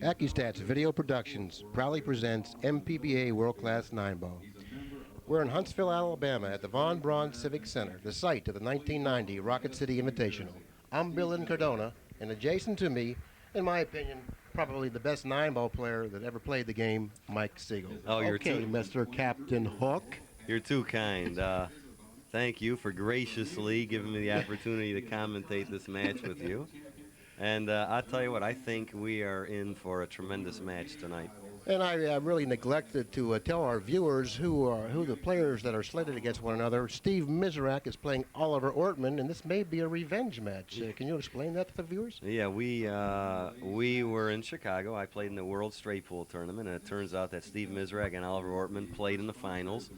ACCUSTATS Video Productions proudly presents MPBA World Class 9-Ball. We're in Huntsville, Alabama at the Von Braun Civic Center, the site of the 1990 Rocket City Invitational. I'm Bill Incardona, and adjacent to me, in my opinion, probably the best 9-ball player that ever played the game, Mike Sigel. Oh, you're okay, Mr. Captain Hook. You're too kind. Thank you for graciously giving me the opportunity to commentate this match with you. And I'll tell you what, I think we are in for a tremendous match tonight. And I really neglected to tell our viewers who the players that are slated against one another. Steve Mizerak is playing Oliver Ortman, and this may be a revenge match. Can you explain that to the viewers? Yeah, we were in Chicago. I played in the World Straight Pool Tournament, and it turns out that Steve Mizerak and Oliver Ortman played in the finals.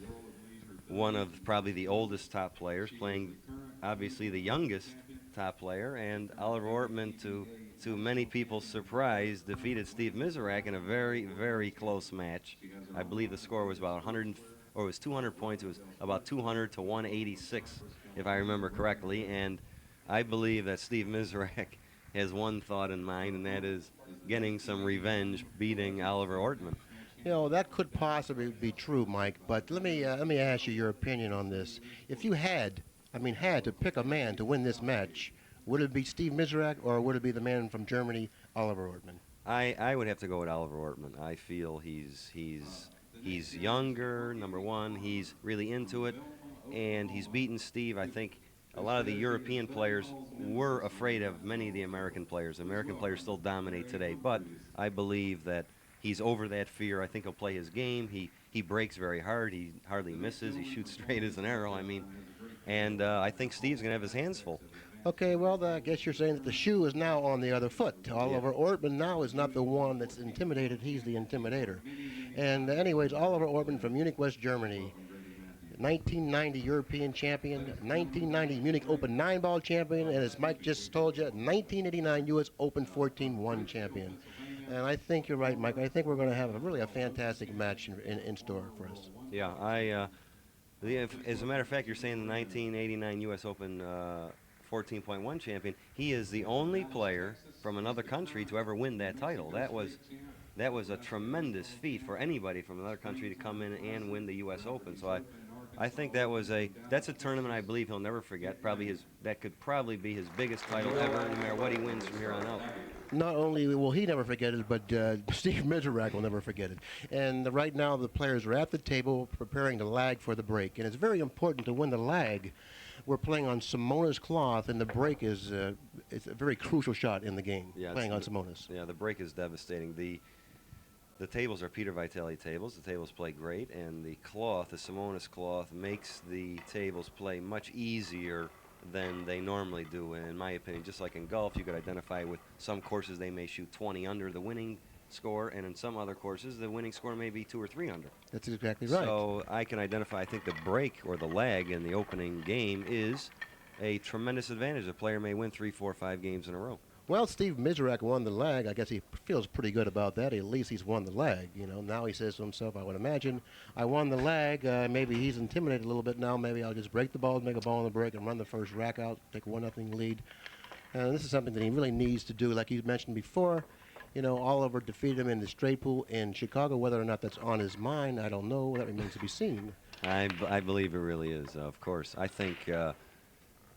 One of probably the oldest top players, playing obviously the youngest top player, and Oliver Ortman, to many people's surprise, defeated Steve Mizerak in a very, very close match. I believe the score was about 100, or it was 200 points. It was about 200 to 186, if I remember correctly. And I believe that Steve Mizerak has one thought in mind, and that is getting some revenge, beating Oliver Ortman. You know, that could possibly be true, Mike, but let me ask you your opinion on this. If you had to pick a man to win this match, would it be Steve Mizerak or would it be the man from Germany, Oliver Ortman? I would have to go with Oliver Ortman. I feel he's younger, number one. He's really into it, and he's beaten Steve. I think a lot of the European players were afraid of many of the American players. American players still dominate today, but I believe that he's over that fear. I think he'll play his game. He breaks very hard. He hardly misses. He shoots straight as an arrow. And I think Steve's going to have his hands full. Okay, well, I guess you're saying that the shoe is now on the other foot. Oliver Ortman now is not the one that's intimidated. He's the intimidator. And anyways, Oliver Ortman from Munich, West Germany, 1990 European champion, 1990 Munich Open 9-ball champion, and as Mike just told you, 1989 U.S. Open 14-1 champion. And I think you're right, Mike. I think we're going to have really a fantastic match in store for us. Yeah, as a matter of fact, you're saying the 1989 U.S. Open 14.1 champion. He is the only player from another country to ever win that title. That was a tremendous feat for anybody from another country to come in and win the U.S. Open. So I think that's a tournament I believe he'll never forget. That could probably be his biggest title ever, no matter what he wins from here on out. Not only will he never forget it, but Steve Mizerak will never forget it. And right now the players are at the table preparing the lag for the break. And it's very important to win the lag. We're playing on Simona's cloth, and the break is it's a very crucial shot in the game, playing on Simona's. Yeah, the break is devastating. The tables are Peter Vitale tables. The tables play great, and the cloth, the Simona's cloth, makes the tables play much easier than they normally do. And in my opinion, just like in golf, you could identify with some courses they may shoot 20 under the winning score, and in some other courses the winning score may be 2 or 3 under. That's exactly right. So I can identify, I think the break or the lag in the opening game is a tremendous advantage. A player may win 3, 4, 5 games in a row. Well, Steve Mizerak won the lag. I guess he feels pretty good about that. At least he's won the lag. You know, now he says to himself, I would imagine, I won the lag. Maybe he's intimidated a little bit now. Maybe I'll just break the ball, make a ball on the break, and run the first rack out, take a 1-0 lead. And this is something that he really needs to do. Like you mentioned before, you know, Oliver defeated him in the straight pool in Chicago. Whether or not that's on his mind, I don't know. That remains to be seen. I believe it really is, of course. I think,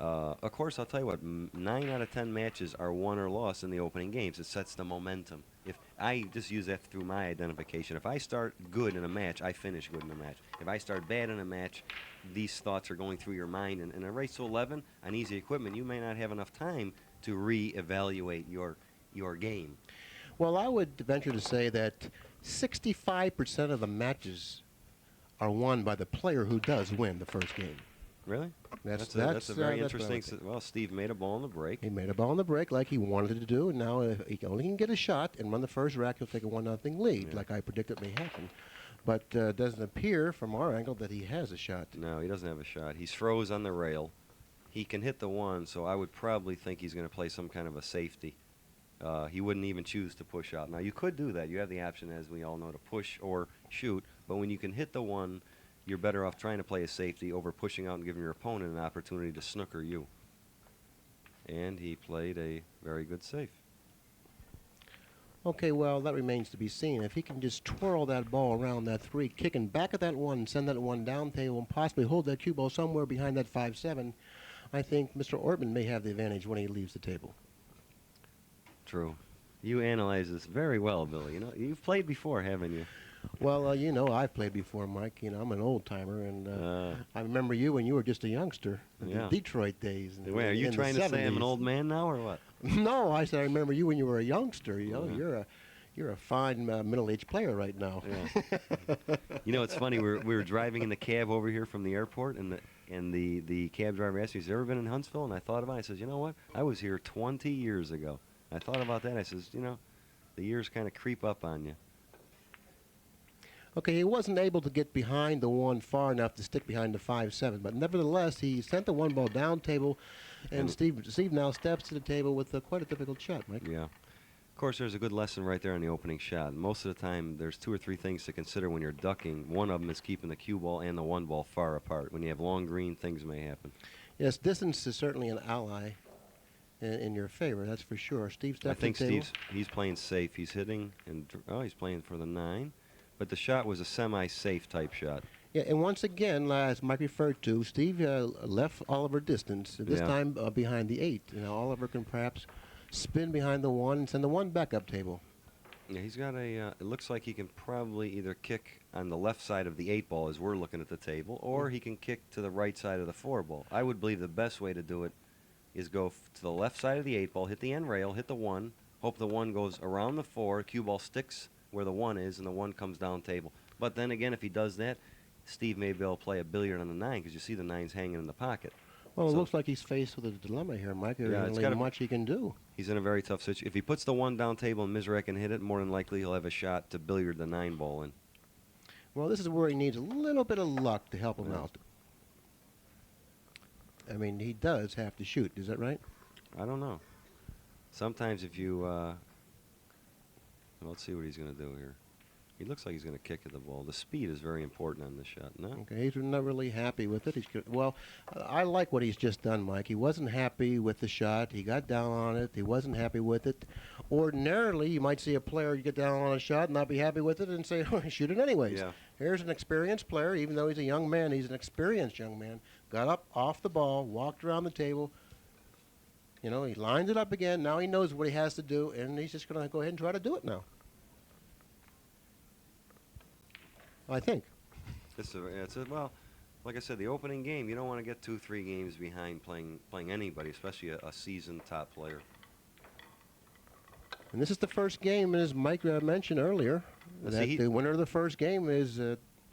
of course, I'll tell you what, 9 out of 10 matches are won or lost in the opening games. It sets the momentum. If I just use that through my identification, if I start good in a match, I finish good in a match. If I start bad in a match, these thoughts are going through your mind. And in a race to 11 on easy equipment, you may not have enough time to re-evaluate your game. Well, I would venture to say that 65% of the matches are won by the player who does win the first game. Really? That's a very interesting. Well, Steve made a ball in the break. He made a ball in the break like he wanted to do, and now if he only can get a shot and run the first rack, he'll take a 1-0 lead, like I predicted may happen. But it doesn't appear from our angle that he has a shot. No, he doesn't have a shot. He's froze on the rail. He can hit the 1, so I would probably think he's going to play some kind of a safety. He wouldn't even choose to push out. Now, you could do that. You have the option, as we all know, to push or shoot. But when you can hit the 1, you're better off trying to play a safety over pushing out and giving your opponent an opportunity to snooker you. And he played a very good safe. Okay, well, that remains to be seen. If he can just twirl that ball around that 3, kicking back at that 1, send that 1 down table, and possibly hold that cue ball somewhere behind that 5-7, I think Mr. Ortman may have the advantage when he leaves the table. True. You analyze this very well, Billy. You know, you've played before, haven't you? Well, you know, I've played before, Mike. You know, I'm an old timer, and I remember you when you were just a youngster in the Detroit days. Wait, are you trying to say I'm an old man now, or what? No, I said I remember you when you were a youngster. You know, you're a fine middle-aged player right now. Yeah. You know, it's funny. We were driving in the cab over here from the airport, and the cab driver asked me, "Has he ever been in Huntsville?" And I thought about it. I says, "You know what? I was here 20 years ago." I thought about that. I says, "You know, the years kind of creep up on you." Okay, he wasn't able to get behind the 1 far enough to stick behind the 5-7, but nevertheless, he sent the 1 ball down table, and Steve now steps to the table with quite a difficult shot, Mike. Yeah. Of course, there's a good lesson right there on the opening shot. Most of the time, there's 2 or 3 things to consider when you're ducking. One of them is keeping the cue ball and the 1 ball far apart. When you have long green, things may happen. Yes, distance is certainly an ally in your favor, that's for sure. Steve steps to the table. He's playing safe. He's hitting, and he's playing for the 9. But the shot was a semi-safe type shot. Yeah, and once again, as Mike referred to, Steve left Oliver distance, this time behind the 8. You know, Oliver can perhaps spin behind the 1 and send the 1 back up table. Yeah, he's got a, it looks like he can probably either kick on the left side of the 8 ball as we're looking at the table, or he can kick to the right side of the 4 ball. I would believe the best way to do it is go to the left side of the 8 ball, hit the end rail, hit the 1, hope the 1 goes around the 4, cue ball sticks where the 1 is, and the 1 comes down table. But then again, if he does that, Steve may be able to play a billiard on the 9 because you see the 9's hanging in the pocket. Well, it looks like he's faced with a dilemma here, Mike. There's not much he can do. He's in a very tough situation. If he puts the 1 down table and Mizerak can hit it, more than likely he'll have a shot to billiard the 9 ball in. Well, this is where he needs a little bit of luck to help him out. I mean, he does have to shoot. Is that right? I don't know. Sometimes if you... let's see what he's going to do here. He looks like he's going to kick at the ball. The speed is very important on this shot, no? Okay, he's not really happy with it. Well, I like what he's just done, Mike. He wasn't happy with the shot. He got down on it. He wasn't happy with it. Ordinarily, you might see a player get down on a shot and not be happy with it and say, oh, shoot it anyways. Yeah. Here's an experienced player. Even though he's a young man, he's an experienced young man. Got up off the ball, walked around the table. You know, he lined it up again. Now he knows what he has to do, and he's just going to go ahead and try to do it now. I think. Well, like I said, the opening game, you don't want to get 2-3 games behind playing anybody, especially a seasoned top player. And this is the first game, as Mike mentioned earlier, that the winner of the first game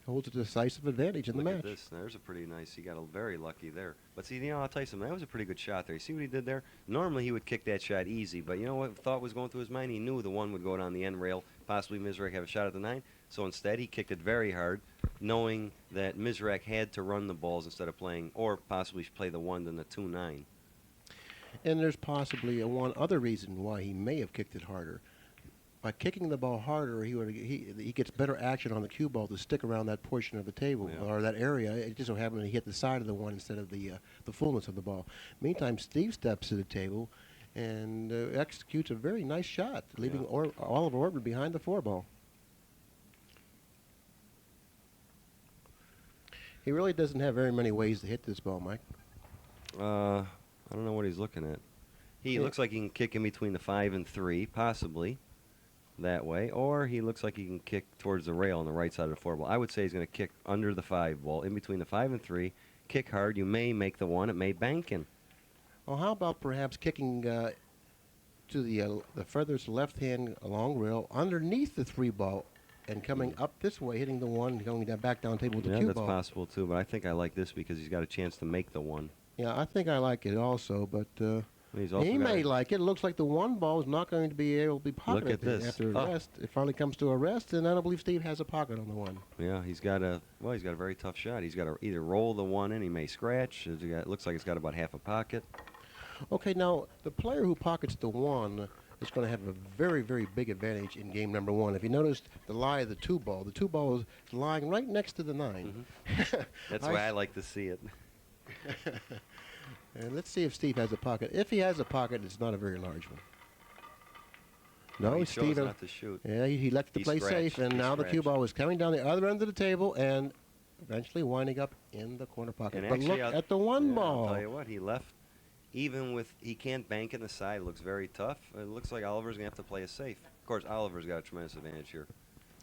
holds a decisive advantage in the match. Look at this. There's a pretty nice. He got very lucky there. But see, you know, I'll tell you something. That was a pretty good shot there. You see what he did there? Normally he would kick that shot easy, but you know what thought was going through his mind? He knew the 1 would go down the end rail, possibly Mizerak have a shot at the 9. So instead, he kicked it very hard, knowing that Mizerak had to run the balls instead of playing, or possibly play the 1 than the 2-9. And there's possibly one other reason why he may have kicked it harder. By kicking the ball harder, he gets better action on the cue ball to stick around that portion of the table or that area. It just so happened that he hit the side of the 1 instead of the fullness of the ball. Meantime, Steve steps to the table and executes a very nice shot, leaving Oliver Ortman behind the 4 ball. He really doesn't have very many ways to hit this ball, Mike. I don't know what he's looking at. He looks like he can kick in between the 5 and 3, possibly that way, or he looks like he can kick towards the rail on the right side of the 4 ball. I would say he's going to kick under the 5 ball, in between the 5 and 3, kick hard. You may make the 1. It may bank in. Well, how about perhaps kicking to the furthest left-hand long rail underneath the 3 ball and coming up this way, hitting the 1, going back down table with the cue ball. Yeah, that's possible too, but I think I like this because he's got a chance to make the 1. Yeah, I think I like it also, but he may like it. It looks like the 1 ball is not going to be able to be pocketed. Look at this. After a rest. It finally comes to a rest, and I don't believe Steve has a pocket on the 1. Yeah, he's got a very tough shot. He's got to either roll the 1 in, he may scratch. It looks like it's got about half a pocket. Okay, now the player who pockets the 1 is going to have a very, very big advantage in game number 1. If you noticed the lie of the 2 ball is lying right next to the 9. Mm-hmm. That's why I like to see it. And let's see if Steve has a pocket. If he has a pocket, it's not a very large one. No, he Steve. chose not to shoot. Yeah, he elected to He play scratched. safe, and He now the cue scratched. ball is coming down the other end of the table and eventually winding up in the corner pocket. And But actually, look at the one yeah, ball. I'll tell you what, he left. Even with he can't bank in the side, it looks very tough. It looks like Oliver's gonna have to play a safe. Of course, Oliver's got a tremendous advantage here.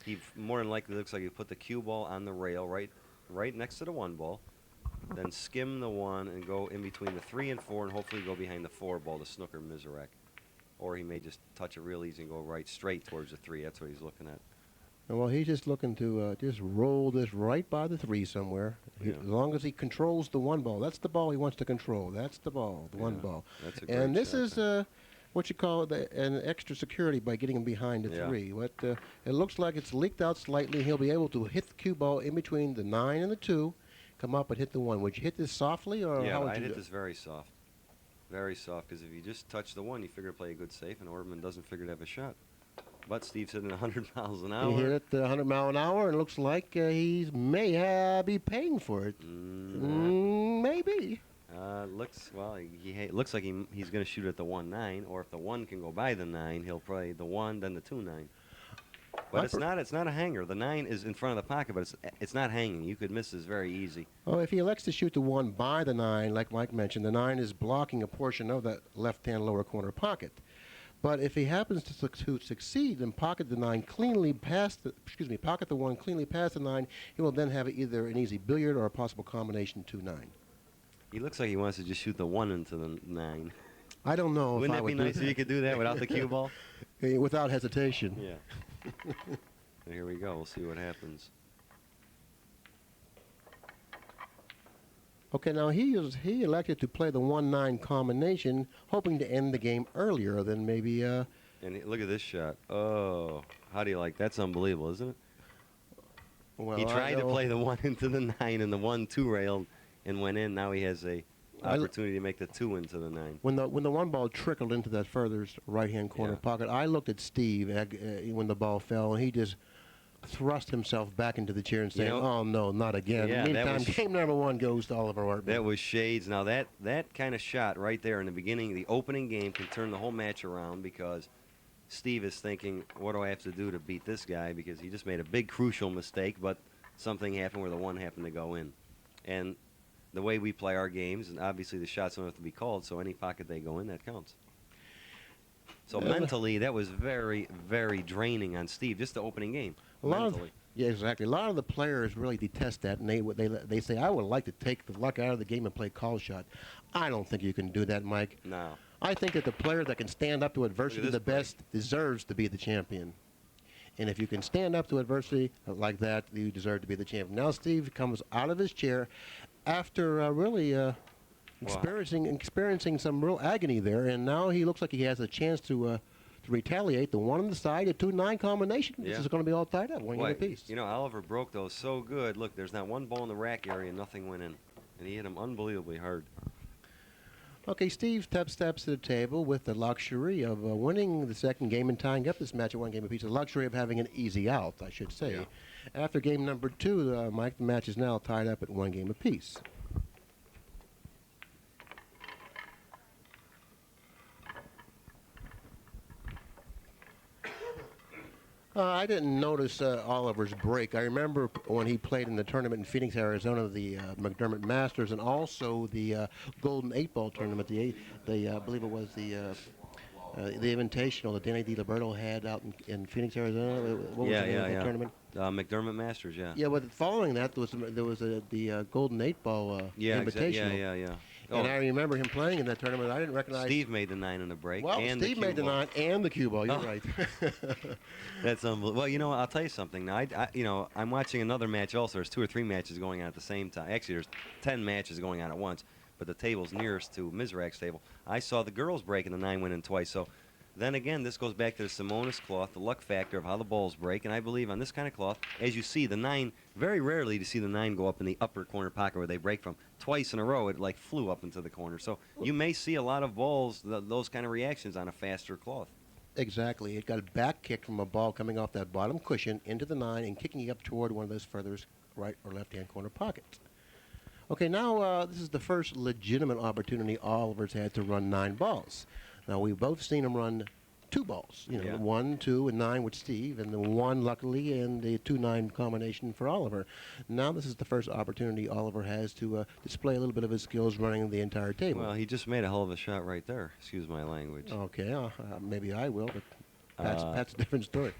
He more than likely looks like he put the cue ball on the rail right next to the one ball, then skim the one and go in between the 3 and 4, and hopefully go behind the 4 ball, the snooker Mizerak. Or he may just touch it real easy and go right straight towards the 3. That's what he's looking at. Well, he's just looking to just roll this right by the 3 somewhere. Yeah. As long as he controls the one ball. That's the ball he wants to control. That's the ball, the one ball. That's a great And this shot is what you call an extra security by getting him behind the 3. What it looks like it's leaked out slightly. He'll be able to hit the cue ball in between the 9 and the 2, come up and hit the 1. Would you hit this softly, or Yeah, how would I'd you hit do? this very soft. Very soft, because if you just touch the 1, you figure to play a good safe, and Ortman doesn't figure to have a shot. But Steve's hitting 100 miles an hour. He hit it 100 mile an hour, and it looks like he may be paying for it. Maybe. Looks looks like he's going to shoot at the 1-9, or if the 1 can go by the 9, he'll play the 1, then the 2-9. But it's not a hanger. The 9 is in front of the pocket, but it's not hanging. You could miss this very easy. Oh, if he elects to shoot the 1 by the 9, like Mike mentioned, the 9 is blocking a portion of that left-hand lower corner pocket. But if he happens to succeed and pocket the 9 cleanly past pocket the 1 cleanly past the 9, he will then have either an easy billiard or a possible combination 2-9. He looks like he wants to just shoot the 1 into the 9. I don't know Wouldn't if I that would be do nice if you could do that without the cue ball? without hesitation. Yeah. Here we go. We'll see what happens. Okay, now he elected to play the 1-9 combination, hoping to end the game earlier than maybe. And look at this shot. Oh, how do you like? That's unbelievable, isn't it? Well, He tried to play the 1 into the 9 and the 1-2 rail, and went in. Now he has a opportunity to make the 2 into the 9. When the one ball trickled into that furthest right-hand corner pocket, I looked at Steve when the ball fell, and he just thrust himself back into the chair and saying, "Oh no, not again." Yeah, Meantime, game number 1 goes to Oliver Ortman. That was shades. Now that kind of shot right there in the beginning, the opening game, can turn the whole match around, because Steve is thinking, what do I have to do to beat this guy? Because he just made a big crucial mistake, but something happened where the 1 happened to go in. And the way we play our games, and obviously the shots don't have to be called, so any pocket they go in, that counts. So mentally, that was very, very draining on Steve, just the opening game. Yeah, exactly. A lot of the players really detest that, and they say, "I would like to take the luck out of the game and play call shot." I don't think you can do that, Mike. No. I think that the player that can stand up to adversity the best deserves to be the champion. And if you can stand up to adversity like that, you deserve to be the champion. Now Steve comes out of his chair after really experiencing some real agony there, and now he looks like he has a chance to retaliate. The 1 on the side, a 2-9 combination. This is going to be all tied up, 1 game apiece. You know, Oliver broke those so good. Look, there's not one ball in the rack area, and nothing went in. And he hit him unbelievably hard. Okay, Steve steps to the table with the luxury of winning the second game and tying up this match at 1 game apiece. The luxury of having an easy out, I should say. Yeah. After game number 2, Mike, the match is now tied up at 1 game apiece. I didn't notice Oliver's break. I remember when he played in the tournament in Phoenix, Arizona, the McDermott Masters, and also the Golden 8-Ball tournament. I believe it was the Invitational that Danny DiLiberto had out in Phoenix, Arizona. What was the name of the tournament? McDermott Masters, yeah. Yeah, but following that, there was the Golden 8-Ball Invitational. Yeah. And I remember him playing in that tournament. I didn't recognize. Steve made the 9 in the break. Well, and Steve made the 9 and the cue ball. You're right. That's unbelievable. Well, you know, I'll tell you something. Now, I'm watching another match also. There's 2 or 3 matches going on at the same time. Actually, there's 10 matches going on at once. But the table's nearest to Mizerak's table. I saw the girls break and the 9 went in twice. So then again, this goes back to the Simonis cloth, the luck factor of how the balls break. And I believe on this kind of cloth, as you see, the 9, very rarely to see the 9 go up in the upper corner pocket where they break from. Twice in a row, it like flew up into the corner. So you may see a lot of balls, those kind of reactions on a faster cloth. Exactly. It got a back kick from a ball coming off that bottom cushion into the 9 and kicking it up toward one of those furthest right or left-hand corner pockets. Okay, now this is the first legitimate opportunity Oliver's had to run 9 balls. Now, we've both seen him run two balls. You know, Yeah. 1, 2, and 9 with Steve, and the 1 luckily, and the 2-9 combination for Oliver. Now this is the first opportunity Oliver has to display a little bit of his skills running the entire table. Well, he just made a hell of a shot right there. Excuse my language. Okay, maybe I will, but Pat's a different story.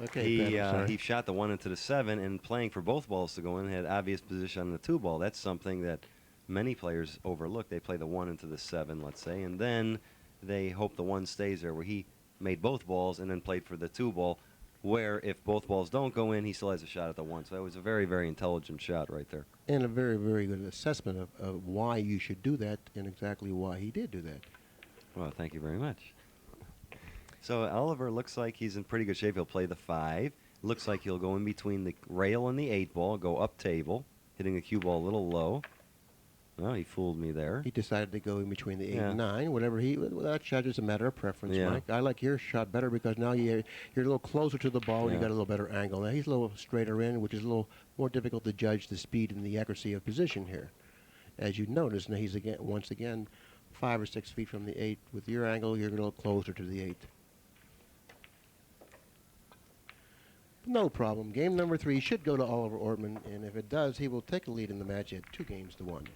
Okay, He Pat, I'm sorry. he shot the 1 into the 7, and playing for both balls to go in had obvious position on the 2 ball. That's something that many players overlook. They play the 1 into the 7, let's say, and then they hope the 1 stays there, where he made both balls and then played for the 2 ball, where if both balls don't go in, he still has a shot at the 1. So that was a very, very intelligent shot right there. And a very, very good assessment of why you should do that and exactly why he did do that. Well, thank you very much. So Oliver looks like he's in pretty good shape. He'll play the 5. Looks like he'll go in between the rail and the 8 ball, go up table, hitting the cue ball a little low. Well, he fooled me there. He decided to go in between the 8 Yeah. and 9, whatever that shot is a matter of preference, Yeah. Mike. I like your shot better because now you're a little closer to the ball and you Yeah. got a little better angle. Now he's a little straighter in, which is a little more difficult to judge the speed and the accuracy of position here. As you notice, now he's once again 5 or 6 feet from the 8. With your angle, you're a little closer to the 8. No problem. Game number 3 should go to Oliver Ortman, and if it does, he will take a lead in the match at 2-1.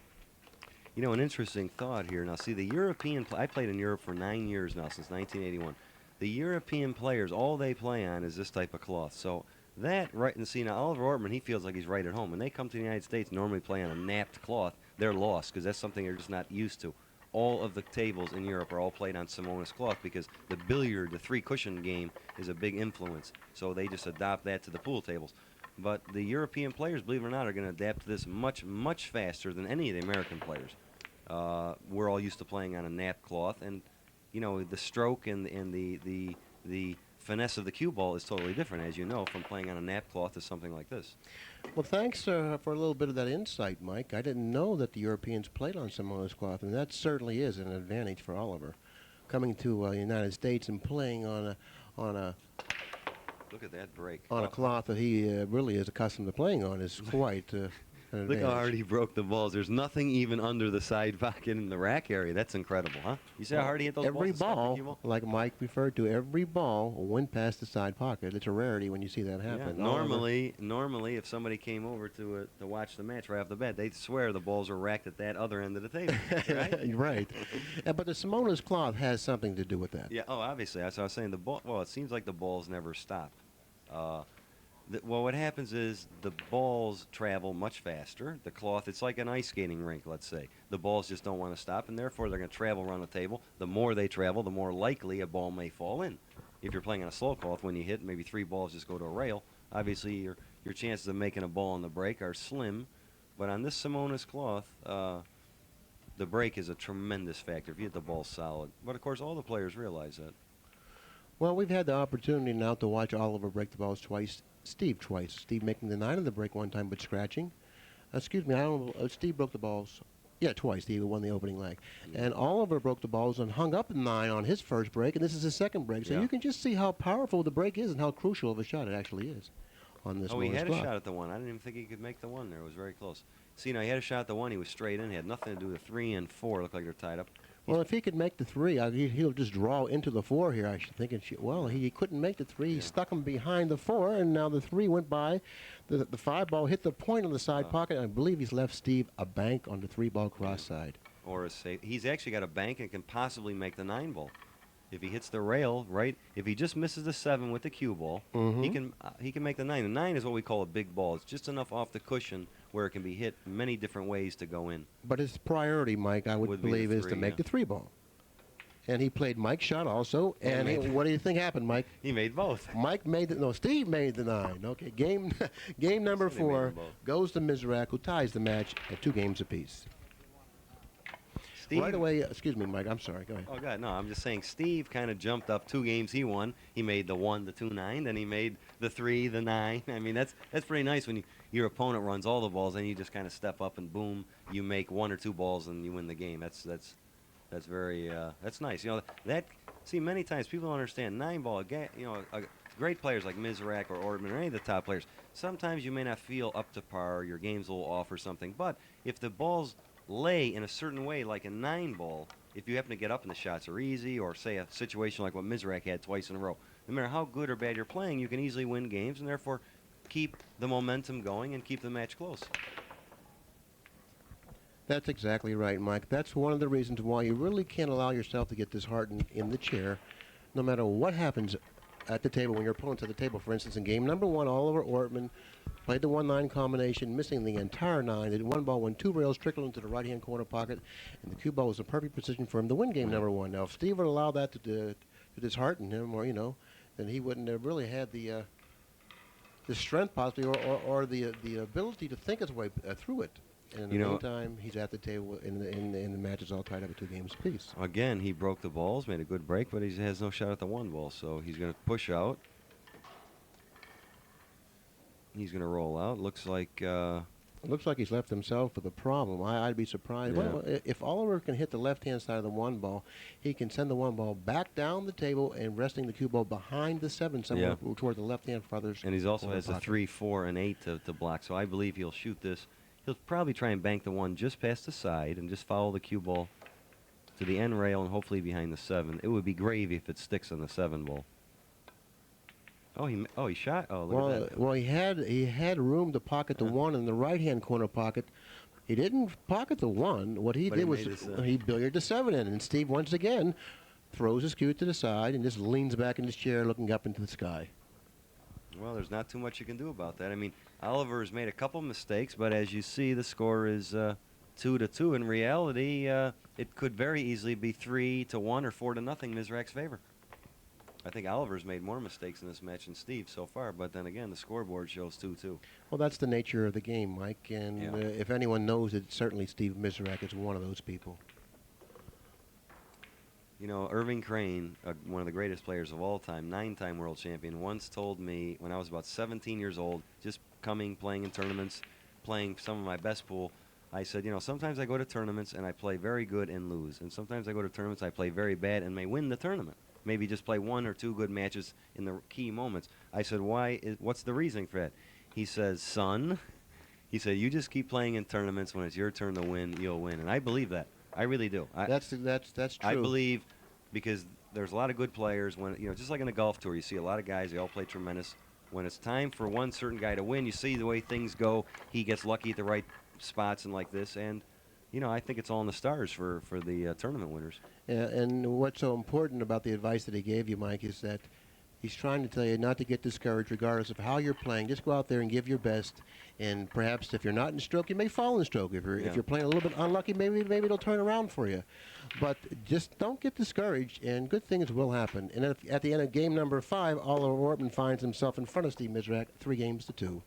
You know, an interesting thought here. Now, see, the European, I played in Europe for 9 years now, since 1981. The European players, all they play on is this type of cloth. So that, right, and see, now Oliver Ortman, he feels like he's right at home. When they come to the United States, normally play on a napped cloth, they're lost because that's something they're just not used to. All of the tables in Europe are all played on Simonis cloth because the billiard, the 3-cushion game, is a big influence. So they just adopt that to the pool tables. But the European players, believe it or not, are going to adapt to this much, much faster than any of the American players. We're all used to playing on a nap cloth, and you know the stroke and the finesse of the cue ball is totally different, as you know, from playing on a nap cloth to something like this. Well, thanks for a little bit of that insight, Mike. I didn't know that the Europeans played on Simonis cloth, and that certainly is an advantage for Oliver. Coming to the United States and playing on a Look at that break. on a cloth that he really is accustomed to playing on is quite an advantage. Look how hard he broke the balls. There's nothing even under the side pocket in the rack area. That's incredible, huh? You see how hard he hit those Every balls? to stop the cue ball, like Mike referred to, every ball went past the side pocket. It's a rarity when you see that Yeah, happen. normally, if somebody came over to watch the match right off the bat, they'd swear the balls were racked at that other end of the table, right? Right. But the Simonis cloth has something to do with that. Yeah. Oh, obviously, that's what I was saying. The ball. Well, it seems like the balls never stop. Well, what happens is the balls travel much faster. The cloth, it's like an ice skating rink, let's say. The balls just don't want to stop, and therefore they're going to travel around the table. The more they travel, the more likely a ball may fall in. If you're playing on a slow cloth, when you hit, maybe 3 balls just go to a rail. Obviously, your chances of making a ball on the break are slim. But on this Simonis cloth, the break is a tremendous factor if you hit the ball solid. But, of course, all the players realize that. Well, we've had the opportunity now to watch Oliver break the balls twice, Steve twice. Steve making the 9 of the break one time, but scratching. Excuse me, I don't know. Steve broke the balls. Yeah, twice. Steve won the opening leg. And Oliver broke the balls and hung up 9 on his first break, and this is his second break. So Yeah. you can just see how powerful the break is and how crucial of a shot it actually is on this Oh, he had a cloth. shot at the 1. I didn't even think he could make the 1 there. It was very close. See, now he had a shot at the 1. He was straight in. He had nothing to do with 3 and 4. Looked like they're tied up. Well, if he could make the 3, he'll just draw into the 4 here, I should think. And well, he couldn't make the 3. He stuck him behind the 4, and now the 3 went by. The 5 ball hit the point on the side pocket, and I believe he's left Steve a bank on the 3 ball cross side. Or a safe. He's actually got a bank and can possibly make the 9 ball. If he hits the rail, right? If he just misses the 7 with the cue ball, he can make the 9. The 9 is what we call a big ball. It's just enough off the cushion where it can be hit many different ways to go in. But his priority, Mike, I would Would be the believe, is to 3, make yeah. the 3 ball. And he played Mike's shot also. And what do you think happened, Mike? He made both. Steve made the 9. Okay, game number Somebody made 4 them both. goes to Mizerak, who ties the match at 2 games apiece. Steve, Right away, excuse me, Mike, I'm sorry, go ahead. Oh, God, no, I'm just saying Steve kind of jumped up 2 games he won. He made the 1, the 2, 9, then he made the 3, the 9. I mean, that's pretty nice when your opponent runs all the balls, and you just kind of step up and boom, you make 1 or 2 balls and you win the game. That's very that's nice. You know, see, many times people don't understand 9 ball. Great players like Mizerak or Ortman or any of the top players, sometimes you may not feel up to par, your game's a little off or something, but if the balls lay in a certain way like a 9 ball, if you happen to get up and the shots are easy, or say a situation like what Mizerak had twice in a row, no matter how good or bad you're playing, you can easily win games and therefore keep the momentum going and keep the match close. That's exactly right, Mike. That's one of the reasons why you really can't allow yourself to get disheartened in the chair, no matter what happens at the table when your opponent's at the table. For instance, in game number 1, Oliver Ortman played the 1-9 combination, missing the entire 9. They did one ball when 2 rails trickled into the right-hand corner pocket, and the cue ball was a perfect position for him to win game number 1. Now, if Steve would allow that to dishearten him, or then he wouldn't have really had the strength possibly or the ability to think his way through it. And in the meantime, he's at the table, and the match is all tied up at 2 games apiece. Again, he broke the balls, made a good break, but he has no shot at the 1 ball, so he's going to push out. He's going to roll out. Looks like he's left himself with a problem. I'd be surprised. Yeah. Well, if Oliver can hit the left-hand side of the 1 ball, he can send the 1 ball back down the table and resting the cue ball behind the 7 somewhere toward the left-hand farther. And he also has a 3, 4, and 8 to block, so I believe he'll shoot this. He'll probably try and bank the 1 just past the side and just follow the cue ball to the end rail and hopefully behind the 7. It would be gravy if it sticks on the 7 ball. Oh, he shot. Oh, look at that. Well, he had room to pocket the 1 in the right-hand corner pocket. He didn't pocket the 1. What he did was he billiarded the 7 in, and Steve once again throws his cue to the side and just leans back in his chair, looking up into the sky. Well, there's not too much you can do about that. I mean, Oliver has made a couple mistakes, but as you see, the score is 2-2. In reality, it could very easily be 3-1 or 4-0 Mizerak's favor. I think Oliver's made more mistakes in this match than Steve so far, but then again, the scoreboard shows 2-2. Well, that's the nature of the game, Mike, and if anyone knows it, certainly Steve Mizerak is one of those people. You know, Irving Crane, one of the greatest players of all time, 9-time world champion, once told me when I was about 17 years old, just playing in tournaments, playing some of my best pool, I said, sometimes I go to tournaments and I play very good and lose, and sometimes I go to tournaments I play very bad and may win the tournament. Maybe just play 1 or 2 good matches in the key moments. I said, what's the reasoning for that? He says, son, he said, you just keep playing in tournaments. When it's your turn to win, you'll win. And I believe that. I really do. That's true. I believe because there's a lot of good players. When just like in the golf tour, you see a lot of guys. They all play tremendous. When it's time for one certain guy to win, you see the way things go. He gets lucky at the right spots and like this. And I think it's all in the stars for the tournament winners. And what's so important about the advice that he gave you, Mike, is that he's trying to tell you not to get discouraged regardless of how you're playing. Just go out there and give your best. And perhaps if you're not in stroke, you may fall in stroke. If you're playing a little bit unlucky, maybe it'll turn around for you. But just don't get discouraged, and good things will happen. And at the end of game number 5, Oliver Ortman finds himself in front of Steve Mizerak 3-2.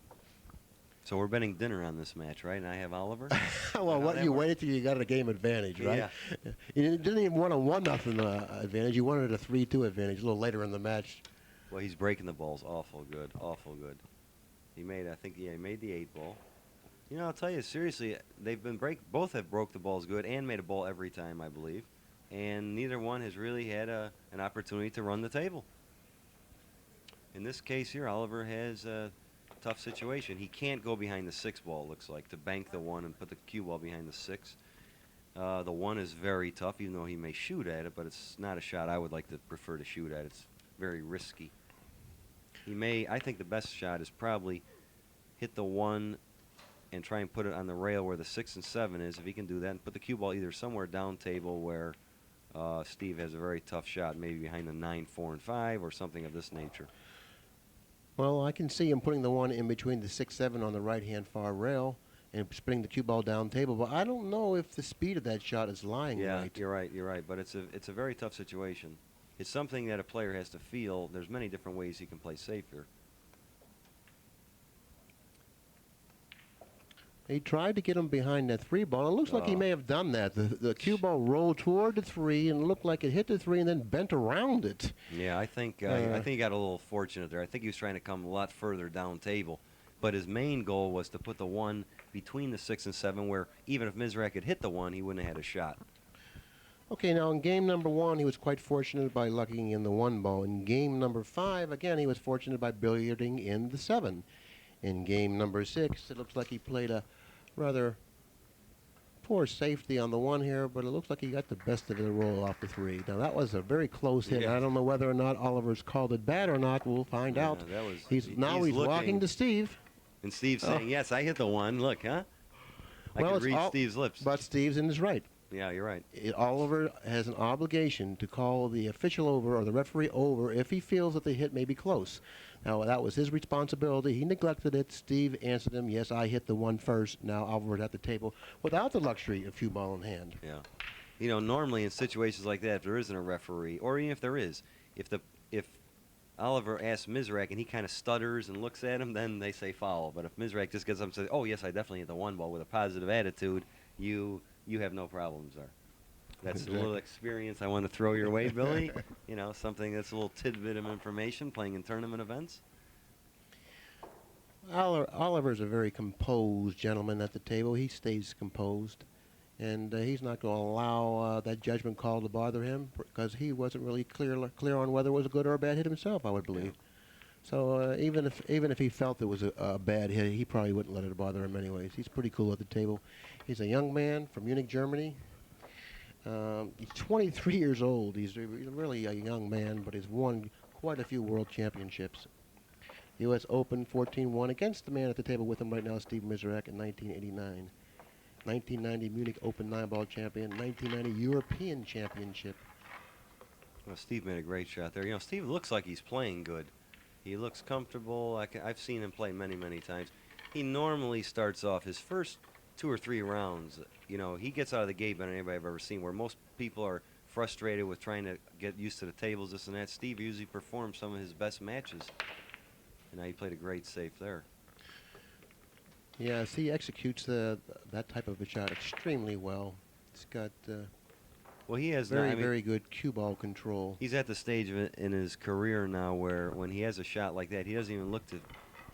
So we're betting dinner on this match, right? And I have Oliver? Well, what you waited till you got a game advantage, right? Yeah. You didn't even want a 1-0 advantage. You wanted a 3-2 advantage a little later in the match. Well, he's breaking the balls awful good, awful good. He made the 8 ball. I'll tell you, seriously, both have broke the balls good and made a ball every time, I believe. And neither one has really had an opportunity to run the table. In this case here, Oliver has a tough situation. He can't go behind the 6 ball, looks like, to bank the 1 and put the cue ball behind the 6. The 1 is very tough, even though he may shoot at it, but it's not a shot I would like to prefer to shoot at. It's very risky. I think the best shot is probably hit the 1 and try and put it on the rail where the 6 and 7 is, if he can do that, and put the cue ball either somewhere down table where Steve has a very tough shot, maybe behind the 9, 4, and 5 or something of this nature. Well, I can see him putting the 1 in between the 6, 7 on the right-hand far rail and spinning the cue ball down table, but I don't know if the speed of that shot is lying right. Yeah, you're right, but it's a very tough situation. It's something that a player has to feel. There's many different ways he can play safe here. He tried to get him behind that 3 ball. It looks like he may have done that. The cue ball rolled toward the 3 and looked like it hit the 3 and then bent around it. Yeah, I think he got a little fortunate there. I think he was trying to come a lot further down table. But his main goal was to put the 1 between the 6 and 7 where even if Mizerak had hit the 1, he wouldn't have had a shot. Okay, now in game number 1, he was quite fortunate by lucking in the 1 ball. In game number 5, again, he was fortunate by billiarding in the 7. In game number 6, it looks like he played a rather poor safety on the one here, but it looks like he got the best of the roll off the 3. Now, that was a very close hit. Yeah. I don't know whether or not Oliver's called it bad or not. We'll find out. That was, He's looking, walking to Steve. And Steve's saying, yes, I hit the 1. Look, huh? I Well, can read Steve's lips. But Steve's in his right. Yeah, you're right. Oliver has an obligation to call the official over or the referee over if he feels that the hit may be close. Now, that was his responsibility. He neglected it. Steve answered him, yes, I hit the 1 first. Now Oliver's at the table without the luxury of cue ball in hand. Yeah. You know, normally in situations like that, if there isn't a referee, or even if there is, if Oliver asks Mizerak and he kind of stutters and looks at him, then they say foul. But if Mizerak just gets up and says, oh, yes, I definitely hit the 1 ball with a positive attitude, you have no problems there. That's a little experience I want to throw your way, Billy. You know, something that's a little tidbit of information playing in tournament events. Oliver's a very composed gentleman at the table. He stays composed. And he's not going to allow that judgment call to bother him because he wasn't really clear on whether it was a good or a bad hit himself, I would believe. Yeah. So even if he felt it was a bad hit, he probably wouldn't let it bother him anyways. He's pretty cool at the table. He's a young man from Munich, Germany. He's 23 years old. He's really a young man, but he's won quite a few world championships. U.S. Open 14-1 against the man at the table with him right now, Steve Mizerak, in 1989. 1990 Munich Open 9-ball champion, 1990 European Championship. Well, Steve made a great shot there. You know, Steve looks like he's playing good. He looks comfortable. I've seen him play many, many times. He normally starts off his first 2 or 3 rounds. You know, he gets out of the gate better than anybody I've ever seen, where most people are frustrated with trying to get used to the tables, this and that. Steve usually performs some of his best matches. And he played a great safe there. Yes, he executes that type of a shot extremely well. He's got well, he has very good cue ball control. He's at the stage of it in his career now where when he has a shot like that, he doesn't even look to.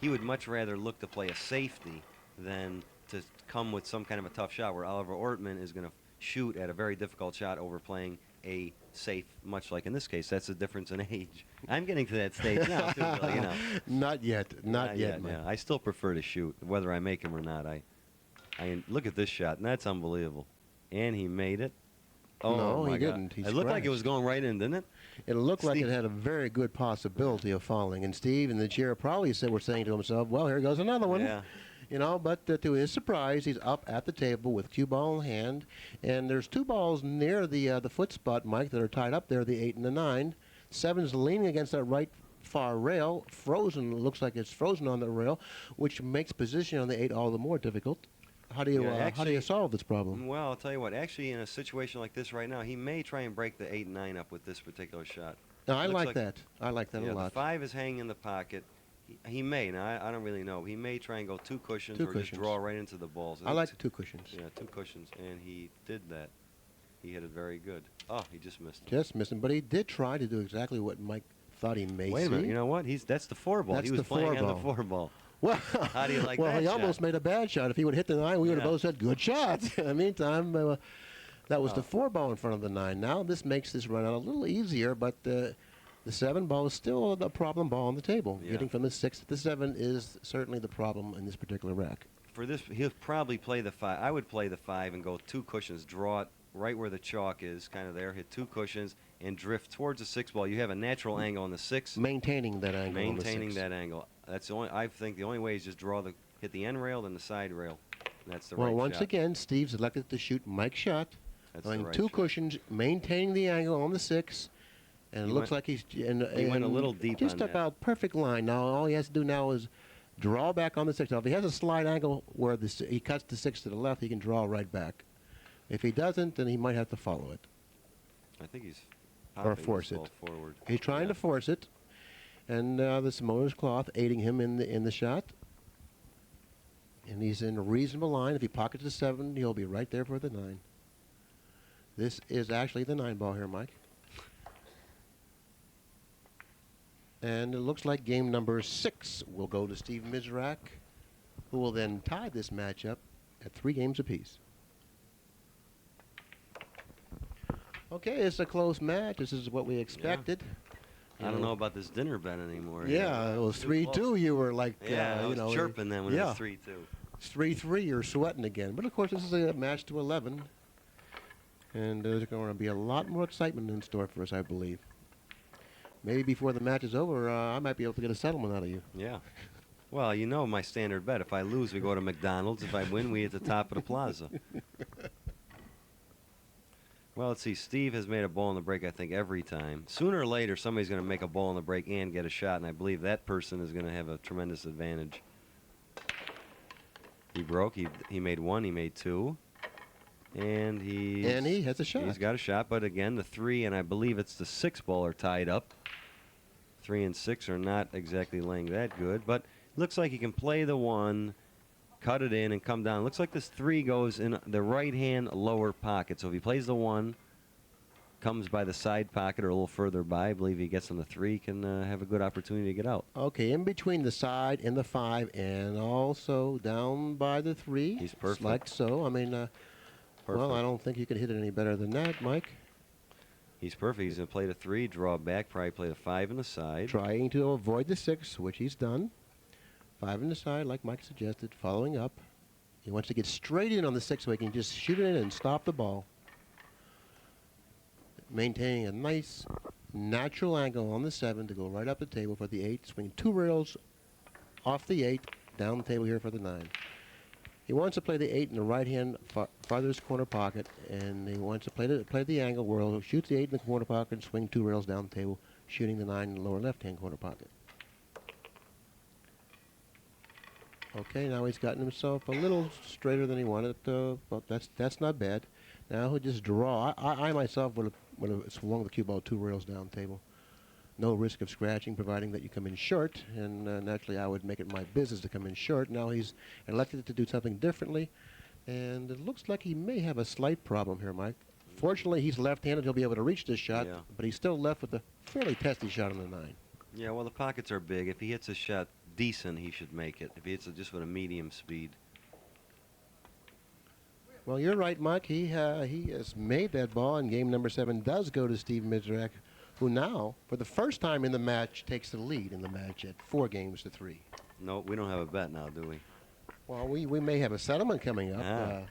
He would much rather look to play a safety than to come with some kind of a tough shot. Where Oliver Ortman is going to shoot at a very difficult shot over playing a safe, much like in this case. That's the difference in age. I'm getting to that stage now, too, Billy, you know. Not yet. Yeah. I still prefer to shoot, whether I make him or not. I look at this shot, and that's unbelievable. And he made it. Oh, no, my he God. didn't. It looked like it was going right in, didn't it? It looked like it had a very good possibility of falling. And Steve and the chair probably were saying to himself, well, here goes another one. Yeah. You know, but to his surprise, he's up at the table with cue ball in hand. And there's 2 balls near the foot spot, Mike, that are tied up there, the 8 and the 9. 7's leaning against that right far rail, frozen. Looks like it's frozen on the rail, which makes position on the 8 all the more difficult. How do you solve this problem? Well, I'll tell you what. Actually, in a situation like this right now, he may try and break the 8 and 9 up with this particular shot. No, I like that. I like that a lot. The 5 is hanging in the pocket. He may. Now, I don't really know. He may try and go 2 cushions or just draw right into the balls. I like 2 cushions. Yeah, 2 cushions, and he did that. He hit it very good. Oh, he just missed it. Just missed him, but he did try to do exactly what Mike thought he may see. Wait a minute. You know what? That's the 4 ball. That's he was playing on the 4 ball. Well, how do you like that Well, he shot? almost made a bad shot. If he would have hit the 9, we would have both said, good shot. In the meantime, that was the 4 ball in front of the 9. Now this makes this run out a little easier, but the 7 ball is still a problem ball on the table. Yeah. Getting from the 6 to the 7 is certainly the problem in this particular rack. For this, he'll probably play the 5. I would play the 5 and go 2 cushions, draw it right where the chalk is, kind of there, hit 2 cushions, and drift towards the 6 ball. You have a natural angle on the 6. Maintaining that angle on the 6. Maintaining that angle. That's the only. I think the only way is just hit the end rail and the side rail. That's the right shot. Well, once again, Steve's elected to shoot Mike's shot. That's going the right 2 shot. cushions, maintaining the angle on the 6. And it looks like he went a little deep just on that. about perfect line. Now all he has to do now is draw back on the 6. Now if he has a slide angle where he cuts the 6 to the left, he can draw right back. If he doesn't, then he might have to follow it. I think he's or force it. Forward. He's trying to force it, and the Samoa's cloth aiding him in the shot. And he's in a reasonable line. If he pockets the 7, he'll be right there for the 9. This is actually the 9 ball here, Mike. And it looks like game number 6 will go to Steve Mizerak, who will then tie this matchup at 3 games apiece. Okay, it's a close match. This is what we expected. I don't know about this dinner bet anymore. Yeah, it was 3-2. You were like, I was chirping then when it was 3-2. It's 3-3. You're sweating again. But of course, this is a match to 11, and there's going to be a lot more excitement in store for us, I believe. Maybe before the match is over, I might be able to get a settlement out of you. Yeah. Well, you know my standard bet. If I lose, we go to McDonald's. If I win, we at the top of the plaza. Well, let's see. Steve has made a ball in the break, I think, every time. Sooner or later, somebody's going to make a ball in the break and get a shot, and I believe that person is going to have a tremendous advantage. He broke. He made one. He made two. And he has a shot. He's got a shot, but again, the 3 and I believe it's the 6 ball are tied up. 3 and 6 are not exactly laying that good, but looks like he can play the 1, cut it in, and come down. Looks like this 3 goes in the right-hand lower pocket. So if he plays the 1, comes by the side pocket or a little further by, I believe he gets on the 3, can have a good opportunity to get out. Okay, in between the side and the 5, and also down by the 3. He's perfect. Like so. I mean, well, I don't think you can hit it any better than that, Mike. He's perfect. He's going to play the 3, draw back, probably play the 5 in the side. Trying to avoid the 6, which he's done. 5 in the side, like Mike suggested, following up. He wants to get straight in on the 6 so he can just shoot it in and stop the ball. Maintaining a nice, natural angle on the 7 to go right up the table for the 8. Swing 2 rails off the 8, down the table here for the 9. He wants to play the 8 in the right-hand farthest corner pocket, and he wants to play the angle where he'll shoot the 8 in the corner pocket and swing 2 rails down the table, shooting the 9 in the lower left-hand corner pocket. Okay, now he's gotten himself a little straighter than he wanted, but that's not bad. Now he'll just draw. I myself would have swung the cue ball 2 rails down the table. No risk of scratching, providing that you come in short, and naturally I would make it my business to come in short. Now he's elected to do something differently, and it looks like he may have a slight problem here, Mike. Fortunately, he's left-handed. He'll be able to reach this shot, but he's still left with a fairly testy shot on the 9. Yeah, well, the pockets are big. If he hits a shot decent, he should make it. If he hits it just with a medium speed. Well, you're right, Mike. He has made that ball, and game number 7 does go to Steve Mizerak, who now, for the first time in the match, takes the lead in the match at 4-3. No, we don't have a bet now, do we? Well, we may have a settlement coming up.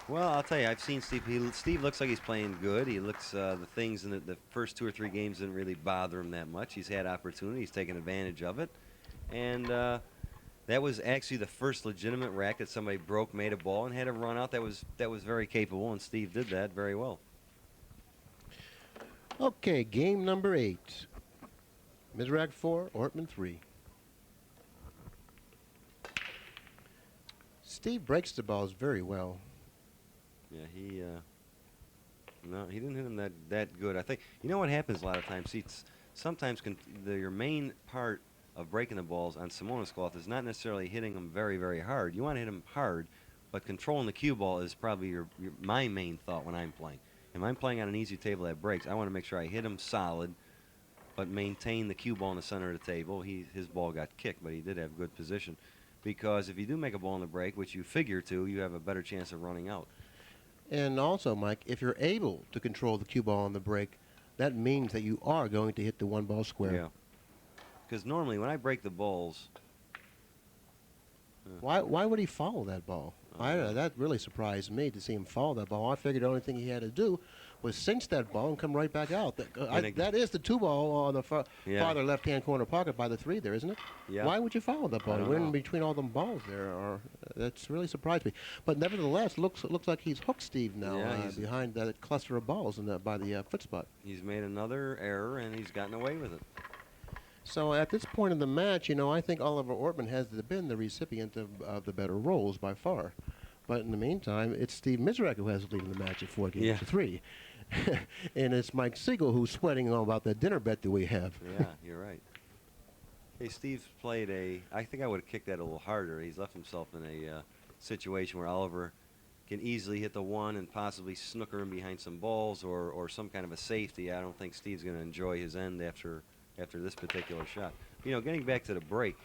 Well, I'll tell you, I've seen Steve. Steve looks like he's playing good. He looks, the things in the first 2 or 3 games didn't really bother him that much. He's had opportunity. He's taken advantage of it. And that was actually the first legitimate rack that somebody broke, made a ball, and had a run out. That was very capable, and Steve did that very well. Okay, game number 8. Mizerak 4, Ortman 3. Steve breaks the balls very well. Yeah, no, he didn't hit him that good. I think, you know what happens a lot of times? See, sometimes your main part of breaking the balls on Simona's cloth is not necessarily hitting them very, very hard. You want to hit them hard, but controlling the cue ball is probably my main thought when I'm playing. If I'm playing on an easy table that breaks, I want to make sure I hit him solid, but maintain the cue ball in the center of the table. His ball got kicked, but he did have good position. Because if you do make a ball in the break, which you figure to, you have a better chance of running out. And also, Mike, if you're able to control the cue ball on the break, that means that you are going to hit the 1 ball square. Yeah. Because normally when I break the balls... Why would he follow that ball? That really surprised me to see him follow that ball. I figured the only thing he had to do was cinch that ball and come right back out. That is the 2 ball on the farther left-hand corner pocket by the 3 there, isn't it? Yeah. Why would you follow that ball? He went in between all them balls there. That's really surprised me. But nevertheless, looks like he's hooked Steve now behind that cluster of balls by the foot spot. He's made another error, and he's gotten away with it. So at this point in the match, I think Oliver Ortman has been the recipient of the better rolls by far. But in the meantime, it's Steve Mizerak who has the lead in the match at 4-3. And it's Mike Sigel who's sweating about the dinner bet that we have. Yeah, you're right. Hey, Steve's played I think I would have kicked that a little harder. He's left himself in a situation where Oliver can easily hit the 1 and possibly snooker him behind some balls or some kind of a safety. I don't think Steve's going to enjoy his end after this particular shot. Getting back to the break,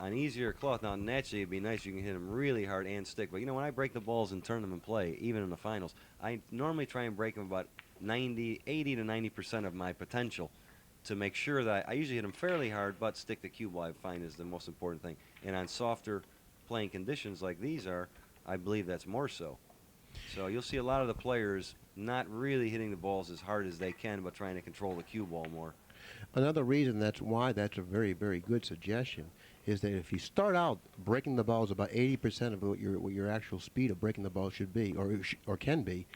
on easier cloth, now naturally it'd be nice you can hit them really hard and stick, but when I break the balls and turn them in play, even in the finals, I normally try and break them about 80 to 90% of my potential to make sure that I usually hit them fairly hard, but stick the cue ball I find is the most important thing. And on softer playing conditions like these are, I believe that's more so. So you'll see a lot of the players not really hitting the balls as hard as they can, but trying to control the cue ball more. Another reason that's why that's a very, very good suggestion is that if you start out breaking the balls about 80% of what your actual speed of breaking the ball should be or can be,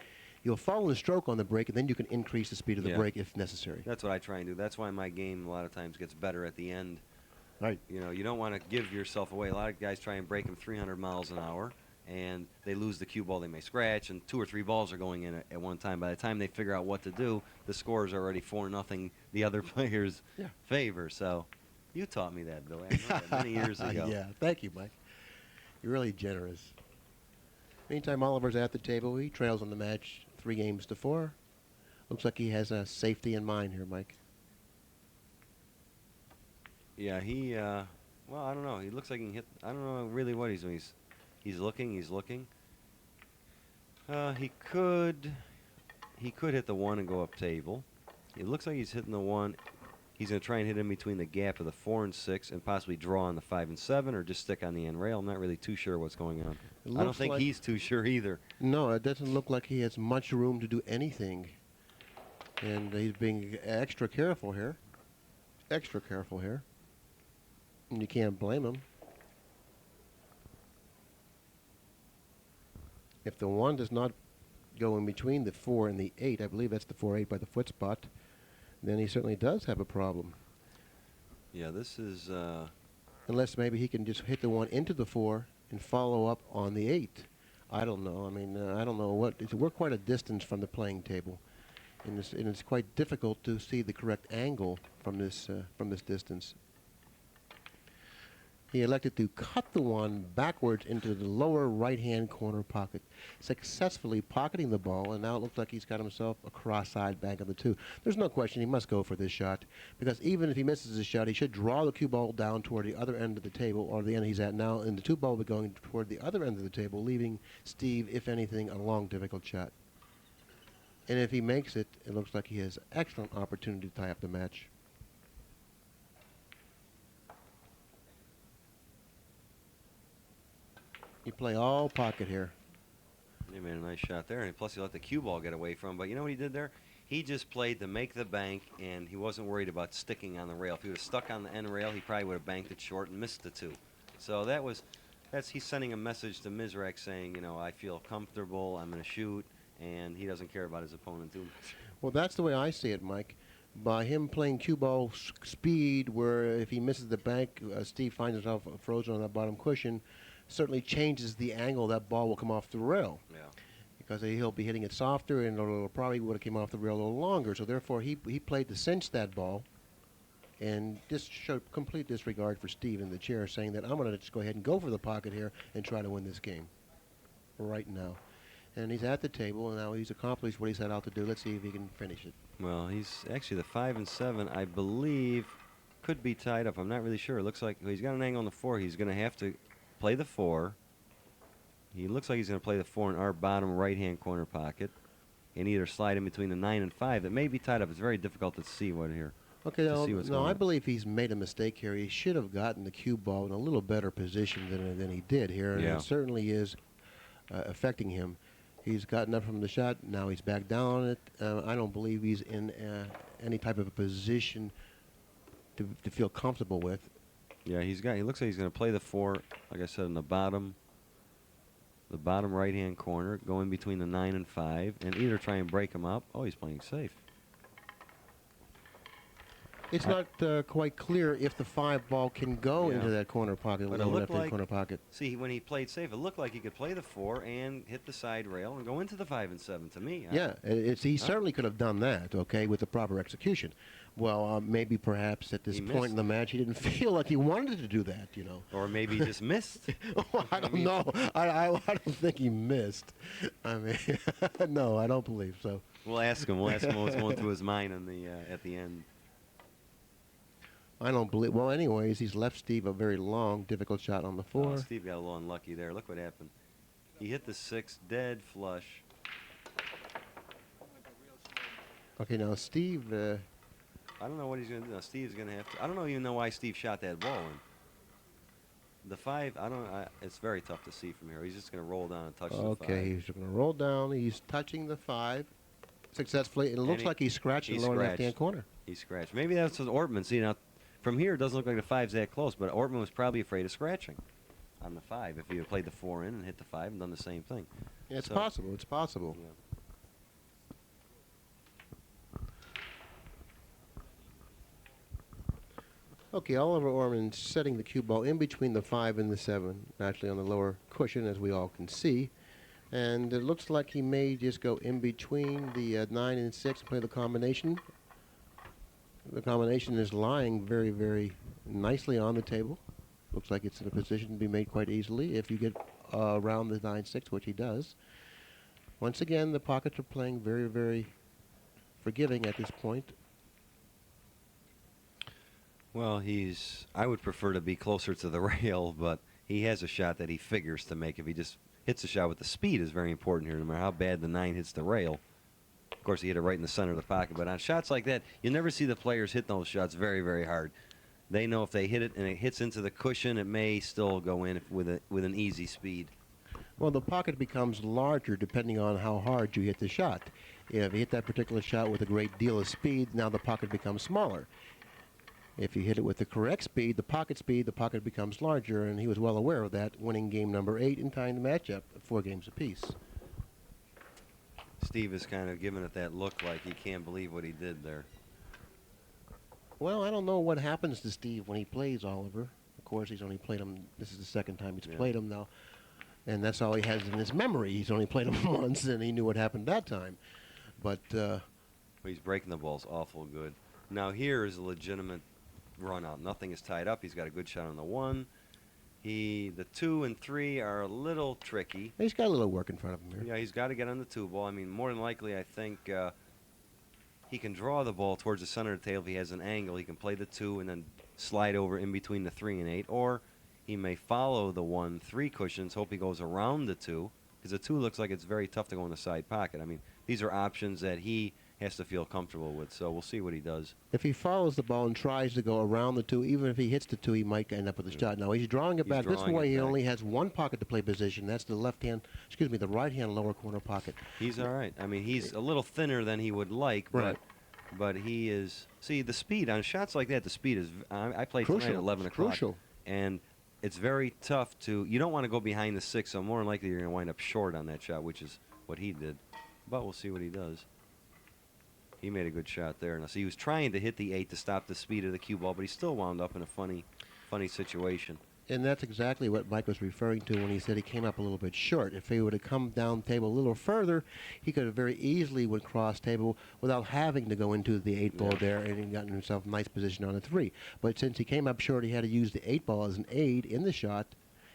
you'll follow the stroke on the break, and then you can increase the speed of the break if necessary. That's what I try and do. That's why my game a lot of times gets better at the end. Right. You know, you don't want to give yourself away. A lot of guys try and break them 300 miles an hour, and they lose the cue ball. They may scratch, and 2 or 3 balls are going in at one time. By the time they figure out what to do, the score is already 4-0 the other player's favor. So you taught me that, Bill. I know that many years ago. Yeah, thank you, Mike. You're really generous. Meantime, Oliver's at the table. He trails on the match 3-4. Looks like he has a safety in mind here, Mike. Yeah, he, well, I don't know. He looks like he can hit. I don't know really what he's doing. He's looking. He's looking. He could hit the 1 and go up table. It looks like he's hitting the 1. He's going to try and hit in between the gap of the 4 and 6 and possibly draw on the 5 and 7 or just stick on the end rail. I'm not really too sure what's going on. I don't think he's too sure either. No, it doesn't look like he has much room to do anything. And he's being extra careful here. Extra careful here. And you can't blame him. If the 1 does not go in between the 4 and the 8, I believe that's the 4-8 by the foot spot, then he certainly does have a problem. Yeah, this is... Unless maybe he can just hit the 1 into the 4 and follow up on the 8. I don't know. I mean, I don't know what... We're quite a distance from the playing table. And it's quite difficult to see the correct angle from this distance. He elected to cut the 1 backwards into the lower right-hand corner pocket, successfully pocketing the ball, and now it looks like he's got himself a cross-side bank of the 2. There's no question he must go for this shot, because even if he misses the shot, he should draw the cue ball down toward the other end of the table, or the end he's at now, and the 2 ball will be going toward the other end of the table, leaving Steve, if anything, a long, difficult shot. And if he makes it, it looks like he has excellent opportunity to tie up the match. You play all pocket here. He made a nice shot there, and plus he let the cue ball get away from him. But you know what he did there? He just played to make the bank, and he wasn't worried about sticking on the rail. If he would have stuck on the end rail, he probably would have banked it short and missed the 2. So he's sending a message to Mizerak saying, you know, I feel comfortable, I'm going to shoot, and he doesn't care about his opponent too much. Well, that's the way I see it, Mike. By him playing cue ball speed, where if he misses the bank, Steve finds himself frozen on that bottom cushion, certainly changes the angle that ball will come off the rail. Yeah. Because he'll be hitting it softer, and it'll probably would have came off the rail a little longer. So therefore, he played to cinch that ball, and just showed complete disregard for Steve in the chair, saying that I'm going to just go ahead and go for the pocket here and try to win this game right now. And he's at the table, and now he's accomplished what he set out to do. Let's see if he can finish it. Well, he's actually the 5 and 7, I believe, could be tied up. I'm not really sure. It looks like he's got an angle on the 4. He's going to have to play the 4. He looks like he's going to play the 4 in our bottom right-hand corner pocket and either slide in between the 9 and 5. That may be tied up. It's very difficult to see what here. Okay, no, I believe he's made a mistake here. He should have gotten the cue ball in a little better position than he did here, and it certainly is affecting him. He's gotten up from the shot. Now he's back down on it. I don't believe he's in any type of a position to feel comfortable with. Yeah, he looks like he's going to play the 4, like I said, in the bottom right-hand corner, go in between the 9 and 5, and either try and break him up. Oh, he's playing safe. It's not quite clear if the 5 ball can go into that corner pocket, but it looked like, corner pocket. See, when he played safe, it looked like he could play the 4 and hit the side rail and go into the 5 and 7. To me, yeah, he certainly could have done that. Okay, with the proper execution. Well, maybe perhaps at this point in the match he didn't feel like he wanted to do that, you know. Or maybe he just missed. I don't know. I don't think he missed. I mean, no, I don't believe so. We'll ask him. We'll ask him what's going through his mind on the at the end. I don't believe. Well, anyways, he's left Steve a very long, difficult shot on the 4. Oh, Steve got a little unlucky there. Look what happened. He hit the 6 dead flush. Okay, now Steve. I don't know what he's going to do. Now, Steve's going to have to. I don't even know why Steve shot that ball in. The 5, it's very tough to see from here. He's just going to roll down and touch the 5. Okay, he's going to roll down. He's touching the 5 successfully. It looks like he's scratching the lower left-hand corner. He scratched. Maybe that's what Ortman. See, now, from here, it doesn't look like the 5's that close, but Ortman was probably afraid of scratching on the 5 if he had played the 4 in and hit the 5 and done the same thing. Yeah, it's possible. It's possible. Yeah. Okay, Oliver Ortman setting the cue ball in between the 5 and the 7, naturally on the lower cushion, as we all can see. And it looks like he may just go in between the 9 and 6 and play the combination. The combination is lying very, very nicely on the table. Looks like it's in a position to be made quite easily if you get around the 9-6, which he does. Once again, the pockets are playing very, very forgiving at this point. Well, I would prefer to be closer to the rail, but he has a shot that he figures to make. If he just hits a shot with the speed is very important here, no matter how bad the 9 hits the rail. Of course, he hit it right in the center of the pocket, but on shots like that, you never see the players hit those shots very, very hard. They know if they hit it and it hits into the cushion, it may still go in with an easy speed. Well, the pocket becomes larger depending on how hard you hit the shot. If you hit that particular shot with a great deal of speed, now the pocket becomes smaller. If you hit it with the correct speed, the pocket becomes larger, and he was well aware of that, winning game number 8 and tying the match up at 4 games apiece. Steve is kind of giving it that look like he can't believe what he did there. Well, I don't know what happens to Steve when he plays Oliver. Of course, he's only played him. This is the second time he's played him now, and that's all he has in his memory. He's only played him once, and he knew what happened that time. But he's breaking the balls awful good. Now here is a legitimate run out. Nothing is tied up. He's got a good shot on the 1. The 2 and 3 are a little tricky. He's got a little work in front of him here. Yeah, he's got to get on the 2 ball. I mean, more than likely, I think he can draw the ball towards the center of the table if he has an angle. He can play the 2 and then slide over in between the 3 and 8, or he may follow the 1, 3 cushions, hope he goes around the 2, because the 2 looks like it's very tough to go in the side pocket. I mean, these are options that he has to feel comfortable with, so we'll see what he does. If he follows the ball and tries to go around the 2, even if he hits the 2, he might end up with a shot. Now he's drawing it back. This way he only has 1 pocket to play position. That's the the right-hand lower corner pocket. He's all right. I mean, he's a little thinner than he would like, but he is. See, the speed on shots like that, the speed is. I played tonight at 11 o'clock. Crucial. And it's very tough to. You don't want to go behind the 6, so more than likely you're going to wind up short on that shot, which is what he did. But we'll see what he does. He made a good shot there. Now, see, he was trying to hit the 8 to stop the speed of the cue ball, but he still wound up in a funny situation. And that's exactly what Mike was referring to when he said he came up a little bit short. If he would have come down table a little further, he could have very easily went cross table without having to go into the 8 ball there and gotten himself a nice position on a 3. But since he came up short, he had to use the 8 ball as an aid in the shot,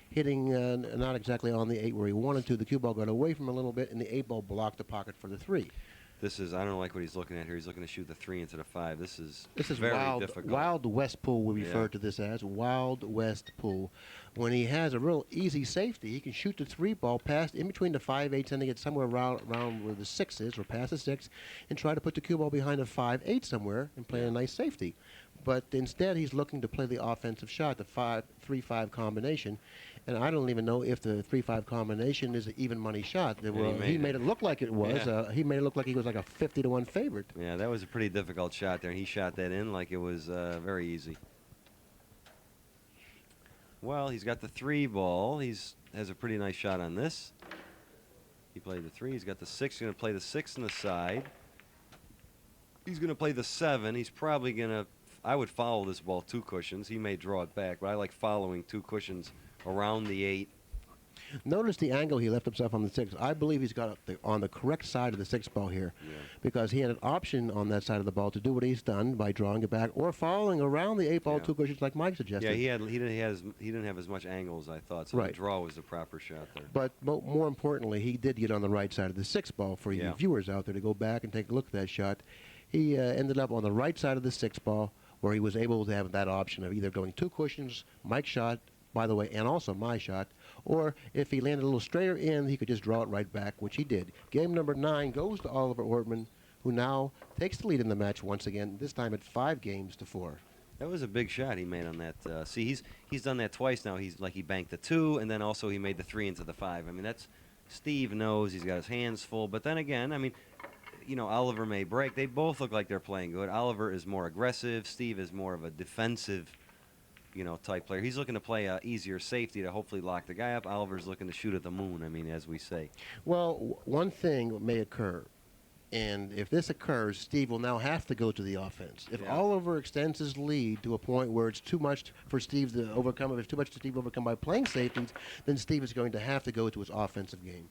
hitting not exactly on the 8 where he wanted to. The cue ball got away from him a little bit, and the 8 ball blocked the pocket for the 3. This is, I don't like what he's looking at here. He's looking to shoot the 3 into the 5. This is very difficult. Wild West pool, we refer to this as Wild West pool. When he has a real easy safety, he can shoot the 3 ball past in between the 5/8 and get somewhere around where the 6 is, or past the 6, and try to put the cue ball behind the 5/8 somewhere and play a nice safety. But instead, he's looking to play the offensive shot, the 3-5 combination. And I don't even know if the 3-5 combination is an even money shot. He made it look like it was. Yeah. He made it look like he was like a 50-1 favorite. Yeah, that was a pretty difficult shot there, and he shot that in like it was very easy. Well, he's got the 3 ball. Has a pretty nice shot on this. He played the 3. He's got the 6. He's going to play the 6 on the side. He's going to play the 7. He's probably going to. I would follow this ball 2 cushions. He may draw it back, but I like following 2 cushions around the 8. Notice the angle he left himself on the 6. I believe he's got on the correct side of the 6 ball here, because he had an option on that side of the ball to do what he's done by drawing it back or following around the 8 ball 2 cushions like Mike suggested. Yeah, he didn't have as much angle as I thought, so the draw was the proper shot there. But more importantly, he did get on the right side of the 6 ball for you viewers out there to go back and take a look at that shot. He ended up on the right side of the 6 ball, where he was able to have that option of either going 2 cushions, Mike's shot, by the way, and also my shot, or if he landed a little straighter in, he could just draw it right back, which he did. Game number 9 goes to Oliver Ortman, who now takes the lead in the match once again, this time at 5-4. That was a big shot he made on that. See, he's done that twice now. He banked the 2, and then also he made the 3 into the 5. I mean, that's Steve knows he's got his hands full. But then again, I mean, Oliver may break. They both look like they're playing good. Oliver is more aggressive. Steve is more of a defensive, type player. He's looking to play a easier safety to hopefully lock the guy up. Oliver's looking to shoot at the moon, I mean, as we say. Well, one thing may occur, and if this occurs, Steve will now have to go to the offense. If Oliver extends his lead to a point where it's too much for Steve to overcome, if it's too much to Steve to overcome by playing safeties, then Steve is going to have to go to his offensive game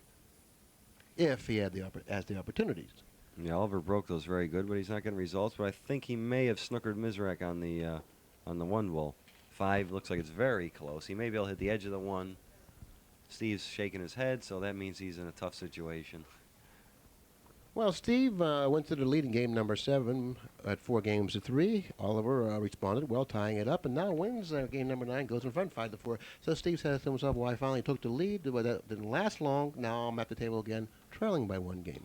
if he has the opportunities. Yeah, Oliver broke those very good, but he's not getting results. But I think he may have snookered Mizerak on the 1 ball. 5 looks like it's very close. He may be able to hit the edge of the 1. Steve's shaking his head, so that means he's in a tough situation. Well, Steve went to the lead in game number 7 at 4-3. Oliver responded well, tying it up, and now wins game number 9, goes in front 5-4. So Steve says to himself, well, I finally took the lead, but that didn't last long. Now I'm at the table again, trailing by 1 game.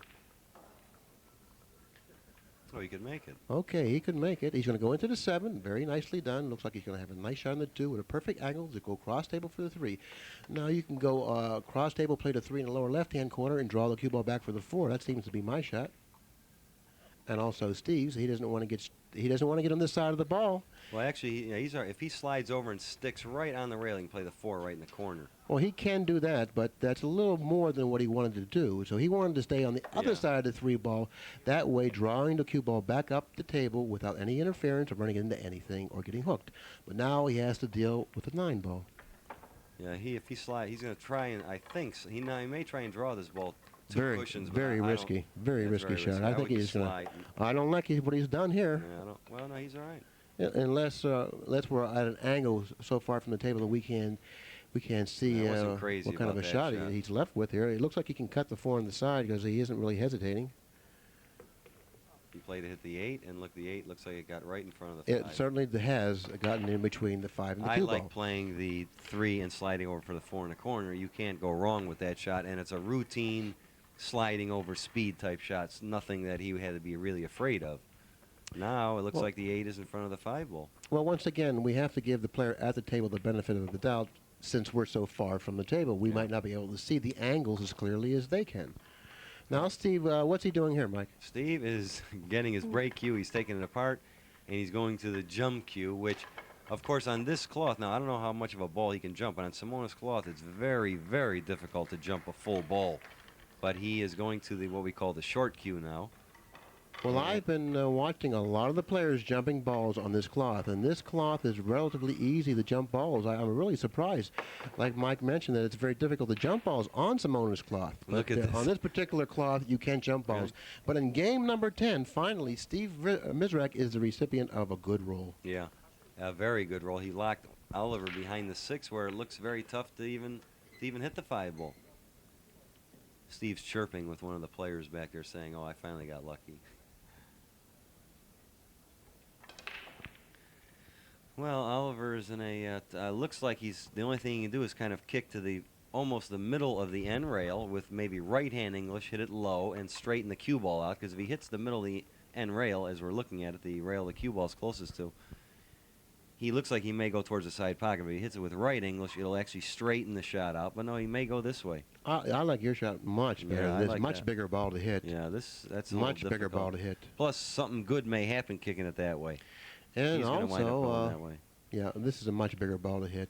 Oh, he could make it. Okay, he could make it. He's going to go into the 7. Very nicely done. Looks like he's going to have a nice shot on the 2 with a perfect angle to go cross table for the 3. Now you can go cross table, play the 3 in the lower left-hand corner, and draw the cue ball back for the 4. That seems to be my shot. And also Steve's. He doesn't want to get on this side of the ball. Well, actually, if he slides over and sticks right on the railing, play the 4 right in the corner. Well, he can do that, but that's a little more than what he wanted to do. So he wanted to stay on the other side of the 3 ball, that way drawing the cue ball back up the table without any interference or running into anything or getting hooked. But now he has to deal with the 9 ball. Yeah, if he slides, he's going to try and, I think, he may try and draw this ball 2 cushions. Very risky. Very risky shot. I think he's going to. I don't like what he's done here. Yeah, well, no, he's all right. Unless we're at an angle so far from the table that we can't see what kind of a shot he's left with here. It looks like he can cut the 4 on the side because he isn't really hesitating. He played to hit the 8, and look, the 8 looks like it got right in front of the 5. It certainly has gotten in between the 5 and the 2 ball. I like playing the 3 and sliding over for the 4 in the corner. You can't go wrong with that shot, and it's a routine sliding over speed type shots, nothing that he had to be really afraid of. Now it looks like the 8 is in front of the 5 ball. Well, once again, we have to give the player at the table the benefit of the doubt. Since we're so far from the table, we might not be able to see the angles as clearly as they can. Now, Steve, what's he doing here, Mike? Steve is getting his break cue. He's taking it apart, and he's going to the jump cue, which, of course, on this cloth, now I don't know how much of a ball he can jump, but on Simona's cloth, it's very, very difficult to jump a full ball. But he is going to what we call the short cue now. Well, I've been watching a lot of the players jumping balls on this cloth, and this cloth is relatively easy to jump balls. I'm really surprised. Like Mike mentioned, that it's very difficult to jump balls on Simona's cloth. Look at this. On this particular cloth, you can jump balls. But in game number 10, finally, Steve Mizerak is the recipient of a good roll. Yeah, a very good roll. He locked Oliver behind the 6, where it looks very tough to even hit the 5 ball. Steve's chirping with one of the players back there saying, oh, I finally got lucky. Well, Oliver's in a, looks like the only thing he can do is kind of kick to almost the middle of the end rail with maybe right-hand English, hit it low, and straighten the cue ball out, because if he hits the middle of the end rail, as we're looking at it, the rail the cue ball's closest to, he looks like he may go towards the side pocket. But if he hits it with right English, it'll actually straighten the shot out. But no, he may go this way. I like your shot much better. Yeah, There's a much bigger ball to hit. Yeah, that's a much bigger ball to hit. Plus, something good may happen kicking it that way. And he's also, wind up going that way. Yeah, this is a much bigger ball to hit.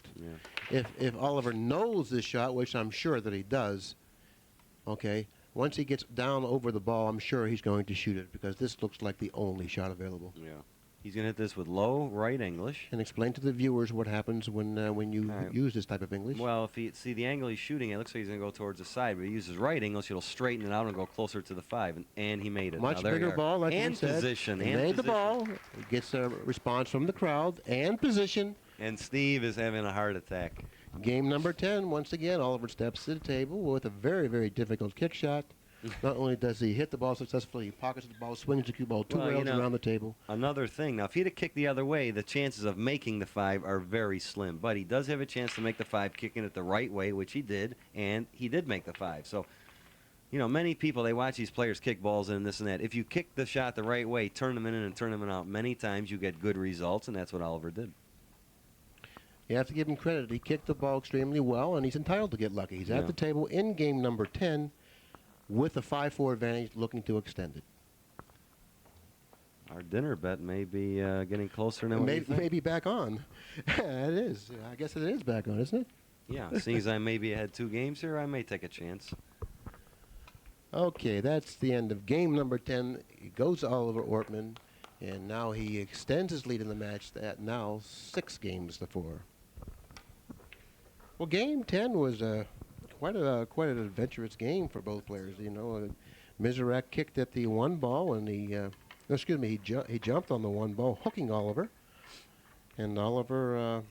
Yeah. If Oliver knows this shot, which I'm sure that he does, okay, once he gets down over the ball, I'm sure he's going to shoot it, because this looks like the only shot available. Yeah. He's going to hit this with low right English. And explain to the viewers what happens when you use this type of English. Well, if you see the angle he's shooting, it looks like he's going to go towards the side. But he uses right English, it'll straighten it out and go closer to the 5. And he made it. Much bigger ball, like and we said. Position. He made the ball. He gets a response from the crowd. And position. And Steve is having a heart attack. Game number 10, once again, Oliver steps to the table with a very, very difficult kick shot. Not only does he hit the ball successfully, he pockets the ball, swings the cue ball 2 rails around the table. Another thing, now if he'd have kicked the other way, the chances of making the 5 are very slim. But he does have a chance to make the 5 kicking it the right way, which he did, and he did make the 5. So you know, many people, they watch these players kick balls in and this and that. If you kick the shot the right way, turn them in and turn them out, many times you get good results, and that's what Oliver did. You have to give him credit. He kicked the ball extremely well, and he's entitled to get lucky. He's at the table in game number 10 with a 5-4 advantage, looking to extend it. Our dinner bet may be getting closer than we think. Maybe back on. It is. I guess it is back on, isn't it? Yeah, seeing as I maybe had 2 games here, I may take a chance. Okay, that's the end of game number 10. It goes to Oliver Ortman, and now he extends his lead in the match at now 6 games to 4. Well, game 10 was quite an adventurous game for both players. You know, Mizerak kicked at the 1 ball, and he jumped on the 1 ball, hooking Oliver. And Oliver,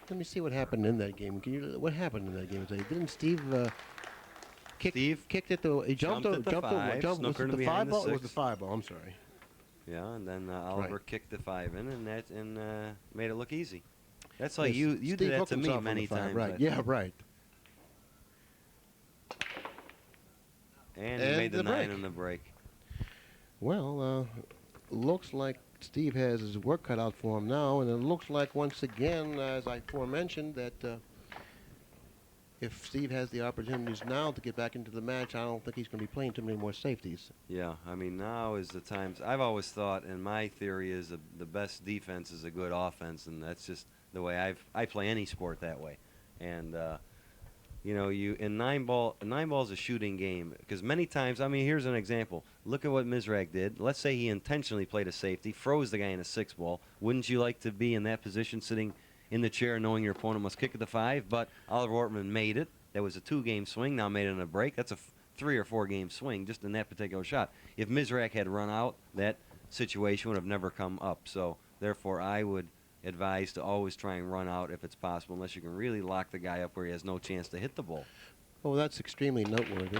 let me see what happened in that game. What happened in that game? Didn't Steve kicked at the? He jumped at the 5. Was it the 5 ball? It was the 5 ball. I'm sorry. Yeah, and then Oliver kicked the 5 in, and made it look easy. That's like you did that to me many times. Right? Yeah, right. And he made the 9 on the break. Well, looks like Steve has his work cut out for him now, and it looks like once again, as I aforementioned, that if Steve has the opportunities now to get back into the match, I don't think he's going to be playing too many more safeties. Yeah, I mean, now is the times. I've always thought, and my theory is the best defense is a good offense, and that's just the way I play any sport that way. And you know, in 9 ball is a shooting game, because many times, I mean, here's an example. Look at what Mizerak did. Let's say he intentionally played a safety, froze the guy in a 6 ball. Wouldn't you like to be in that position, sitting in the chair, knowing your opponent must kick at the 5? But Oliver Ortman made it. That was a 2-game swing. Now made it in a break. That's a 3 or 4 game swing just in that particular shot. If Mizerak had run out, that situation would have never come up. So therefore, I would advise to always try and run out if it's possible, unless you can really lock the guy up where he has no chance to hit the ball. Well, that's extremely noteworthy.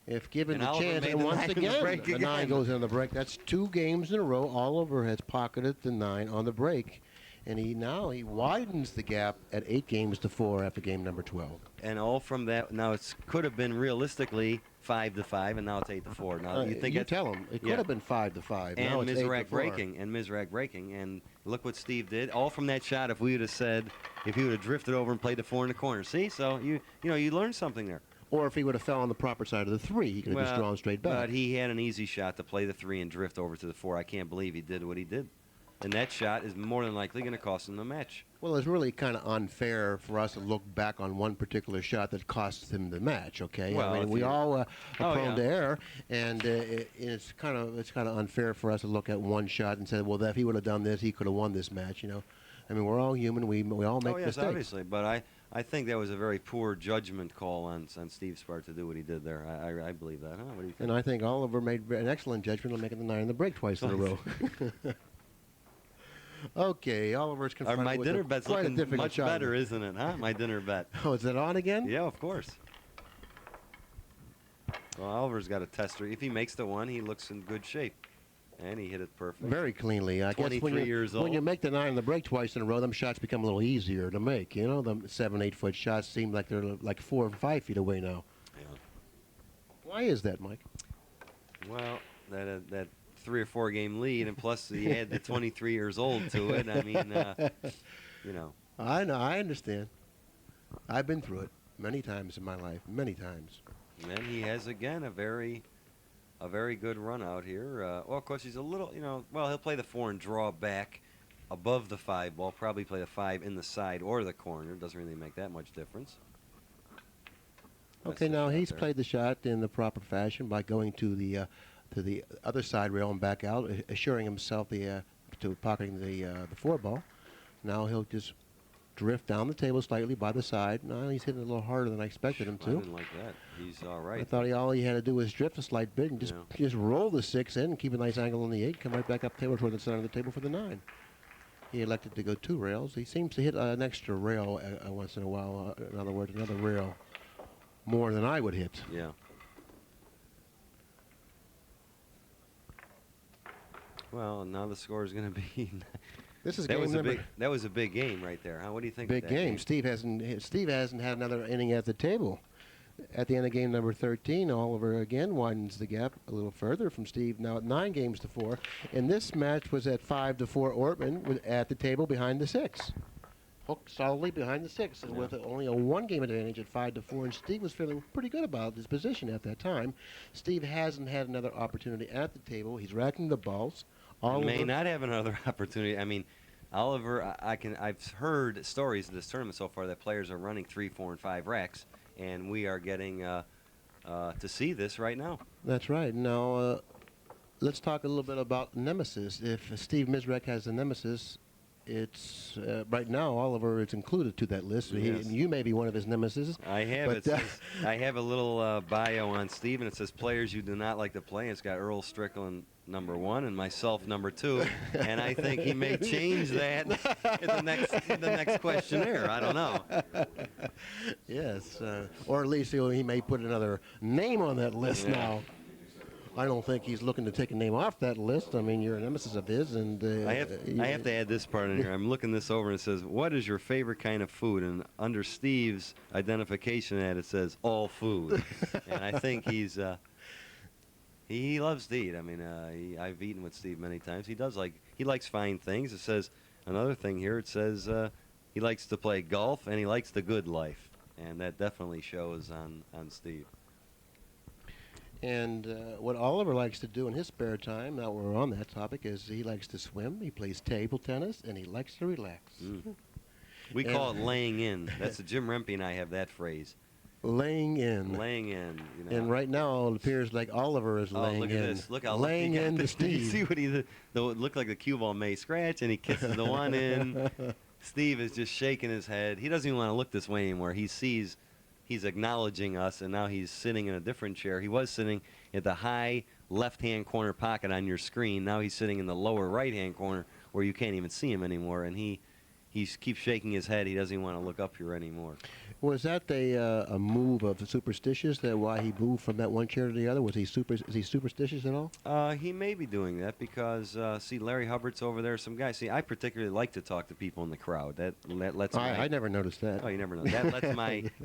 If given the Oliver chance, made and the once 9 again, the 9 goes in the break. That's 2 games in a row. Oliver has pocketed the 9 on the break, and he widens the gap at 8 games to 4 after game number 12. And all from that, now it could have been realistically 5-5, and now it's 8-4. Now you think tell him it could have been 5-5. And now it's Mizerak breaking, and look what Steve did. All from that shot. If we would have said, if he would have drifted over and played the 4 in the corner, see? So you learned something there. Or if he would have fell on the proper side of the 3, he could have just drawn straight back. But he had an easy shot to play the 3 and drift over to the 4. I can't believe he did what he did. And that shot is more than likely going to cost him the match. Well, it's really kind of unfair for us to look back on one particular shot that cost him the match. Okay, well, I mean, we all are prone to error, and it's kind of unfair for us to look at one shot and say, well, if he would have done this, he could have won this match. You know, I mean, we're all human. We all make mistakes. Obviously, but I think that was a very poor judgment call on Steve's part to do what he did there. I believe that. Huh? What do you think? And I think Oliver made an excellent judgment on making the 9 in the break twice in a row. Okay, Oliver's confronted my with dinner bet's quite a looking difficult much shot. better, isn't it? Huh? My dinner bet. Oh, is it on again? Yeah, of course. Well, Oliver's got a tester. If he makes the 1, he looks in good shape. And he hit it perfect. Very cleanly. I guess 23 years old. When you make the 9 in the break twice in a row, them shots become a little easier to make. You know, the 7-8 foot shots seem like they're like 4 or 5 feet away now. Yeah. Why is that, Mike? Well, that 3 or 4 game lead, and plus you add the 23 years old to it. I mean, you know. I know. I understand. I've been through it many times in my life. Many times. And then he has again a very good run out here. Well, of course he's a little, he'll play the 4 and draw back above the 5 ball. Probably play the 5 in the side or the corner. Doesn't really make that much difference. Okay, now he's played the shot in the proper fashion by going to the other side rail and back out, assuring himself to pocketing the 4 ball. Now he'll just drift down the table slightly by the side. Now he's hitting a little harder than I expected him to. I didn't like that. He's all right. I thought all he had to do was drift a slight bit and just roll the 6 in and keep a nice angle on the 8, come right back up table toward the center of the table for the 9. He elected to go 2 rails. He seems to hit an extra rail once in a while. In other words, another rail more than I would hit. Yeah. Well, now the score is going to be. This is that was a big game right there. Huh? What do you think? Big of that game. Steve hasn't had another inning at the table. At the end of game number 13, Oliver again widens the gap a little further from Steve, now at 9 games to 4. And this match was at 5 to 4. Ortman was at the table behind the 6. Hooked solidly behind the 6 with only a 1-game advantage at 5 to 4. And Steve was feeling pretty good about his position at that time. Steve hasn't had another opportunity at the table. He's racking the balls. He may not have another opportunity. I mean, Oliver, I've heard stories of this tournament so far that players are running 3, 4, and 5 racks, and we are getting to see this right now. That's right. Now, let's talk a little bit about Nemesis. If Steve Mizerak has a Nemesis, it's right now Oliver is included to that list. Yes. You may be one of his nemesis. I have. It says, I have a little bio on Steve, and it says players you do not like to play. It's got Earl Strickland number 1 and myself number 2, and I think he may change that in the next questionnaire. I don't know. Yes, or at least he may put another name on that list now. I don't think he's looking to take a name off that list. I mean, you're a nemesis of his, and I have to add this part in here. I'm looking this over, and it says, "What is your favorite kind of food?" And under Steve's identification, it says, "All food." And I think he loves to eat. I mean, I've eaten with Steve many times. He likes fine things. It says another thing here. It says he likes to play golf and he likes the good life, and that definitely shows on Steve. And what Oliver likes to do in his spare time, now we're on that topic, is he likes to swim, he plays table tennis, and he likes to relax. We call it laying in. That's Jim Rempe and I have that phrase. Laying in. Laying in. You know. And right now it appears like Oliver is laying in. Look at this. Look how laying in to Steve. You see what it looked like the cue ball may scratch, and he kisses the one in. Steve is just shaking his head. He doesn't even want to look this way anymore. He sees he's acknowledging us, and now he's sitting in a different chair. He was sitting at the high left-hand corner pocket on your screen. Now he's sitting in the lower right-hand corner where you can't even see him anymore, and he keeps shaking his head. He doesn't even want to look up here anymore. Was that a move of the superstitious, that why he moved from that one chair to the other? Is he superstitious at all? He may be doing that because, see, Larry Hubbard's over there. Some guys. See, I particularly like to talk to people in the crowd. That lets I never noticed that. Oh, you never know. That lets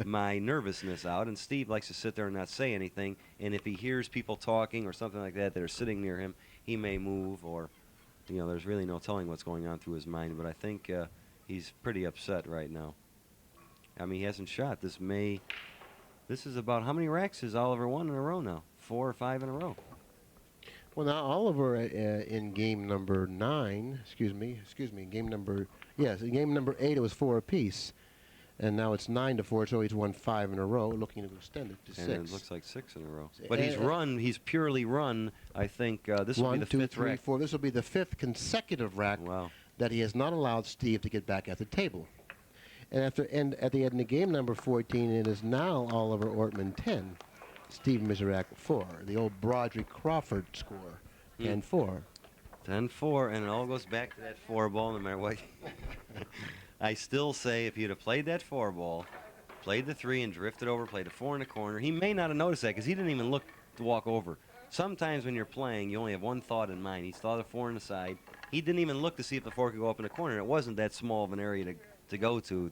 my nervousness out. And Steve likes to sit there and not say anything. And if he hears people talking or something like that are sitting near him, he may move, or, there's really no telling what's going on through his mind. But I think he's pretty upset right now. I mean, he hasn't shot. This is about, how many racks has Oliver won in a row now? 4 or 5 in a row. Well, now Oliver in game number 9, in game number 8 it was 4 apiece. And now it's 9 to 4, so he's won 5 in a row, looking to extend it to 6. And it looks like 6 in a row. But he's purely run, I think, this will be the 5th 1, 2, 3, rack. 4. This will be the 5th consecutive rack that he has not allowed Steve to get back at the table. And at the end of game number 14, it is now Oliver Ortman 10, Steve Mizerak 4. The old Broderick Crawford score, 10-4. 10-4, and it all goes back to that 4 ball, no matter what. I still say if he'd have played that 4 ball, played the 3 and drifted over, played a 4 in the corner, he may not have noticed that because he didn't even look to walk over. Sometimes when you're playing, you only have one thought in mind. He saw the 4 on the side. He didn't even look to see if the 4 could go up in the corner. It wasn't that small of an area to go to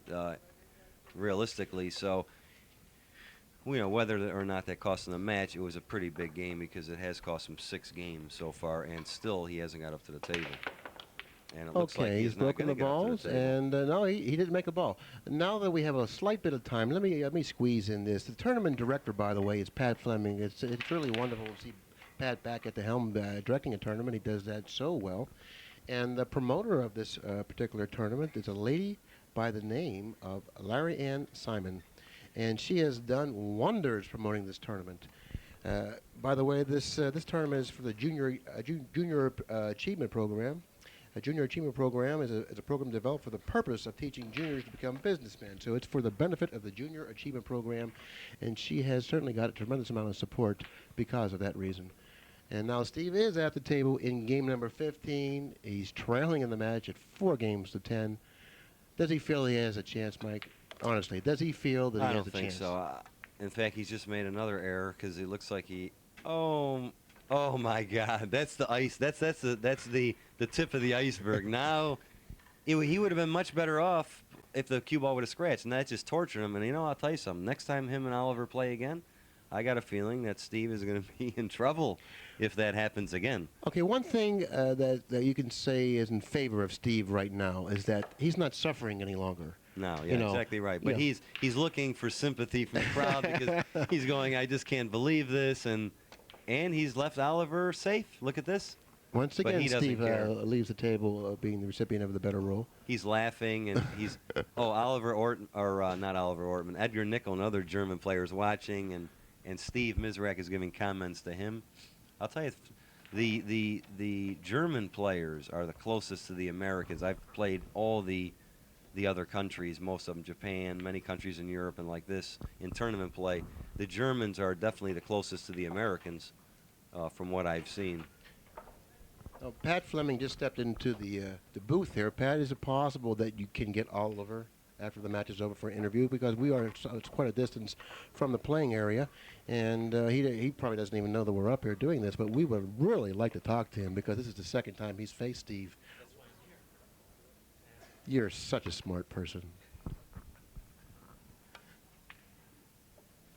realistically. So, whether or not that cost him the match, it was a pretty big game because it has cost him 6 games so far, and still he hasn't got up to the table. And it looks like he's broken the balls, and no, he didn't make a ball. Now that we have a slight bit of time, let me squeeze in this. The tournament director, by the way, is Pat Fleming. It's really wonderful to see Pat back at the helm directing a tournament. He does that so well. And the promoter of this particular tournament is a lady by the name of Larry Ann Simon, and she has done wonders promoting this tournament. By the way, this tournament is for the Junior Achievement Program. A Junior Achievement Program is a program developed for the purpose of teaching juniors to become businessmen. So it's for the benefit of the Junior Achievement Program, and she has certainly got a tremendous amount of support because of that reason. And now Steve is at the table in game number 15. He's trailing in the match at 4 games to 10. Does he feel he has a chance, Mike? Honestly, does he feel that he has a chance? I don't think so. In fact, he's just made another error because it looks like he. Oh my God! That's the ice. That's the tip of the iceberg. Now, he would have been much better off if the cue ball would have scratched, and that's just torturing him. And I'll tell you something. Next time him and Oliver play again, I got a feeling that Steve is going to be in trouble if that happens again. Okay, one thing that you can say is in favor of Steve right now is that he's not suffering any longer. No, yeah, exactly right. But he's looking for sympathy from the crowd because he's going, I just can't believe this, and he's left Oliver safe. Look at this. Once again, Steve leaves the table being the recipient of the better role. He's laughing, and he's Oliver Ortman, or not Oliver Ortman, Edgar Nickel, and other German players watching, and Steve Mizerak is giving comments to him. I'll tell you, the German players are the closest to the Americans. I've played all the other countries, most of them, Japan, many countries in Europe, and like this in tournament play. The Germans are definitely the closest to the Americans, from what I've seen. Pat Fleming just stepped into the booth here. Pat, is it possible that you can get Oliver after the match is over for an interview? Because it's quite a distance from the playing area, and he probably doesn't even know that we're up here doing this, but we would really like to talk to him because this is the second time he's faced Steve. You're such a smart person.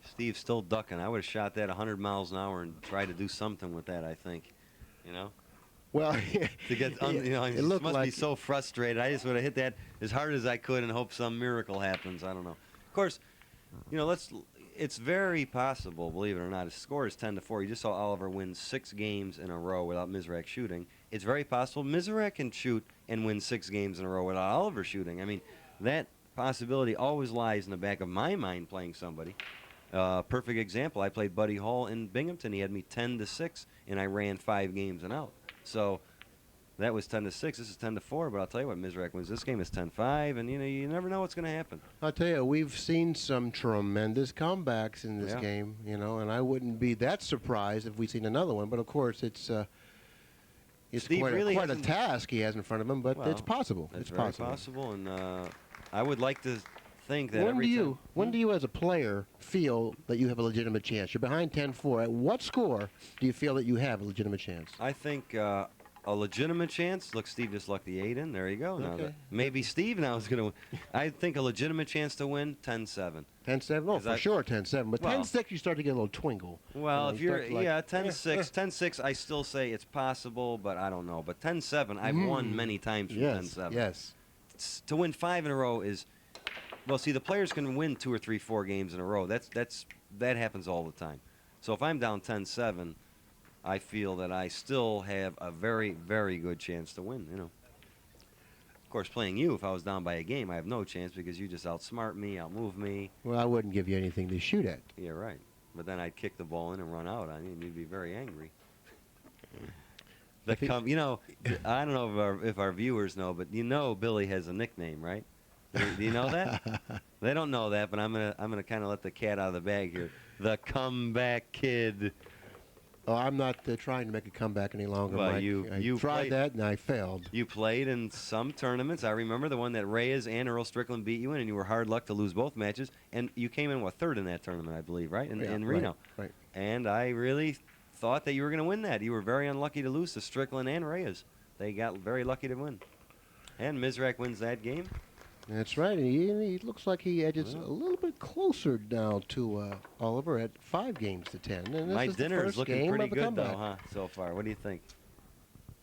Steve's still ducking. I would have shot that 100 miles an hour and tried to do something with that, I think. Well, to get, it must be so frustrated. I just would have hit that as hard as I could and hope some miracle happens. I don't know. Of course, it's very possible, believe it or not. His score is 10-4. You just saw Oliver win 6 games in a row without Mizerak shooting. It's very possible Mizerak can shoot and win 6 games in a row without Oliver shooting. I mean, that possibility always lies in the back of my mind playing somebody. Perfect example, I played Buddy Hall in Binghamton. He had me 10-6, and I ran 5 games and out. So that was 10-6. This is 10-4, but I'll tell you what, Mizerak wins this game is 10-5, and you never know what's going to happen. I'll tell you, we've seen some tremendous comebacks in this game, and I wouldn't be that surprised if we'd seen another one. But of course, it's quite a task he has in front of him, but it's possible. It's very possible, and I would like to think that when do you as a player feel that you have a legitimate chance? You're behind 10-4. At what score do you feel that you have a legitimate chance? I think a legitimate chance. Look, Steve just lucked the 8 in. There you go. Okay. Now maybe Steve now is going to win. I think a legitimate chance to win 10-7. 10-7? Oh, for sure 10-7. But 10-6, you start to get a little twinkle. Well, if you're 10-6, 10-6, I still say it's possible, but I don't know. But 10-7, I've won many times from 10-7. Yes. To win 5 in a row is. Well, see, the players can win 2 or 3, 4 games in a row. That happens all the time. So if I'm down 10-7, I feel that I still have a very, very good chance to win. Of course, playing you, if I was down by a game, I have no chance because you just outsmart me, outmove me. Well, I wouldn't give you anything to shoot at. Yeah, right. But then I'd kick the ball in and run out on you, and you'd be very angry. I don't know if our viewers know, but Billy has a nickname, right? Do you know that? They don't know that, but I'm gonna kind of let the cat out of the bag here. The comeback kid. Oh, I'm not trying to make a comeback any longer, well, Mike. You tried that, and I failed. You played in some tournaments. I remember the one that Reyes and Earl Strickland beat you in, and you were hard luck to lose both matches. And you came in, 3rd in that tournament, I believe, right? In Reno. Right. And I really thought that you were going to win that. You were very unlucky to lose to Strickland and Reyes. They got very lucky to win. And Mizerak wins that game. That's right. He looks like he edges a little bit closer now to Oliver at 5 games to 10. And my dinner is looking pretty good, though, huh, so far. What do you think?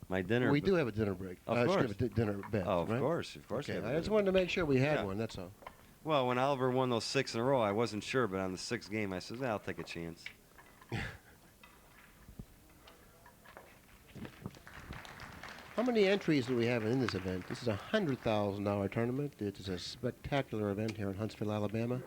My dinner. We do have a dinner break. Of course. A dinner bet. Oh, of right? course. Okay, I just wanted to make sure we had one, that's all. Well, when Oliver won those 6 in a row, I wasn't sure, but on the 6th game, I said, I'll take a chance. How many entries do we have in this event? This is a $100,000 tournament. It is a spectacular event here in Huntsville, Alabama.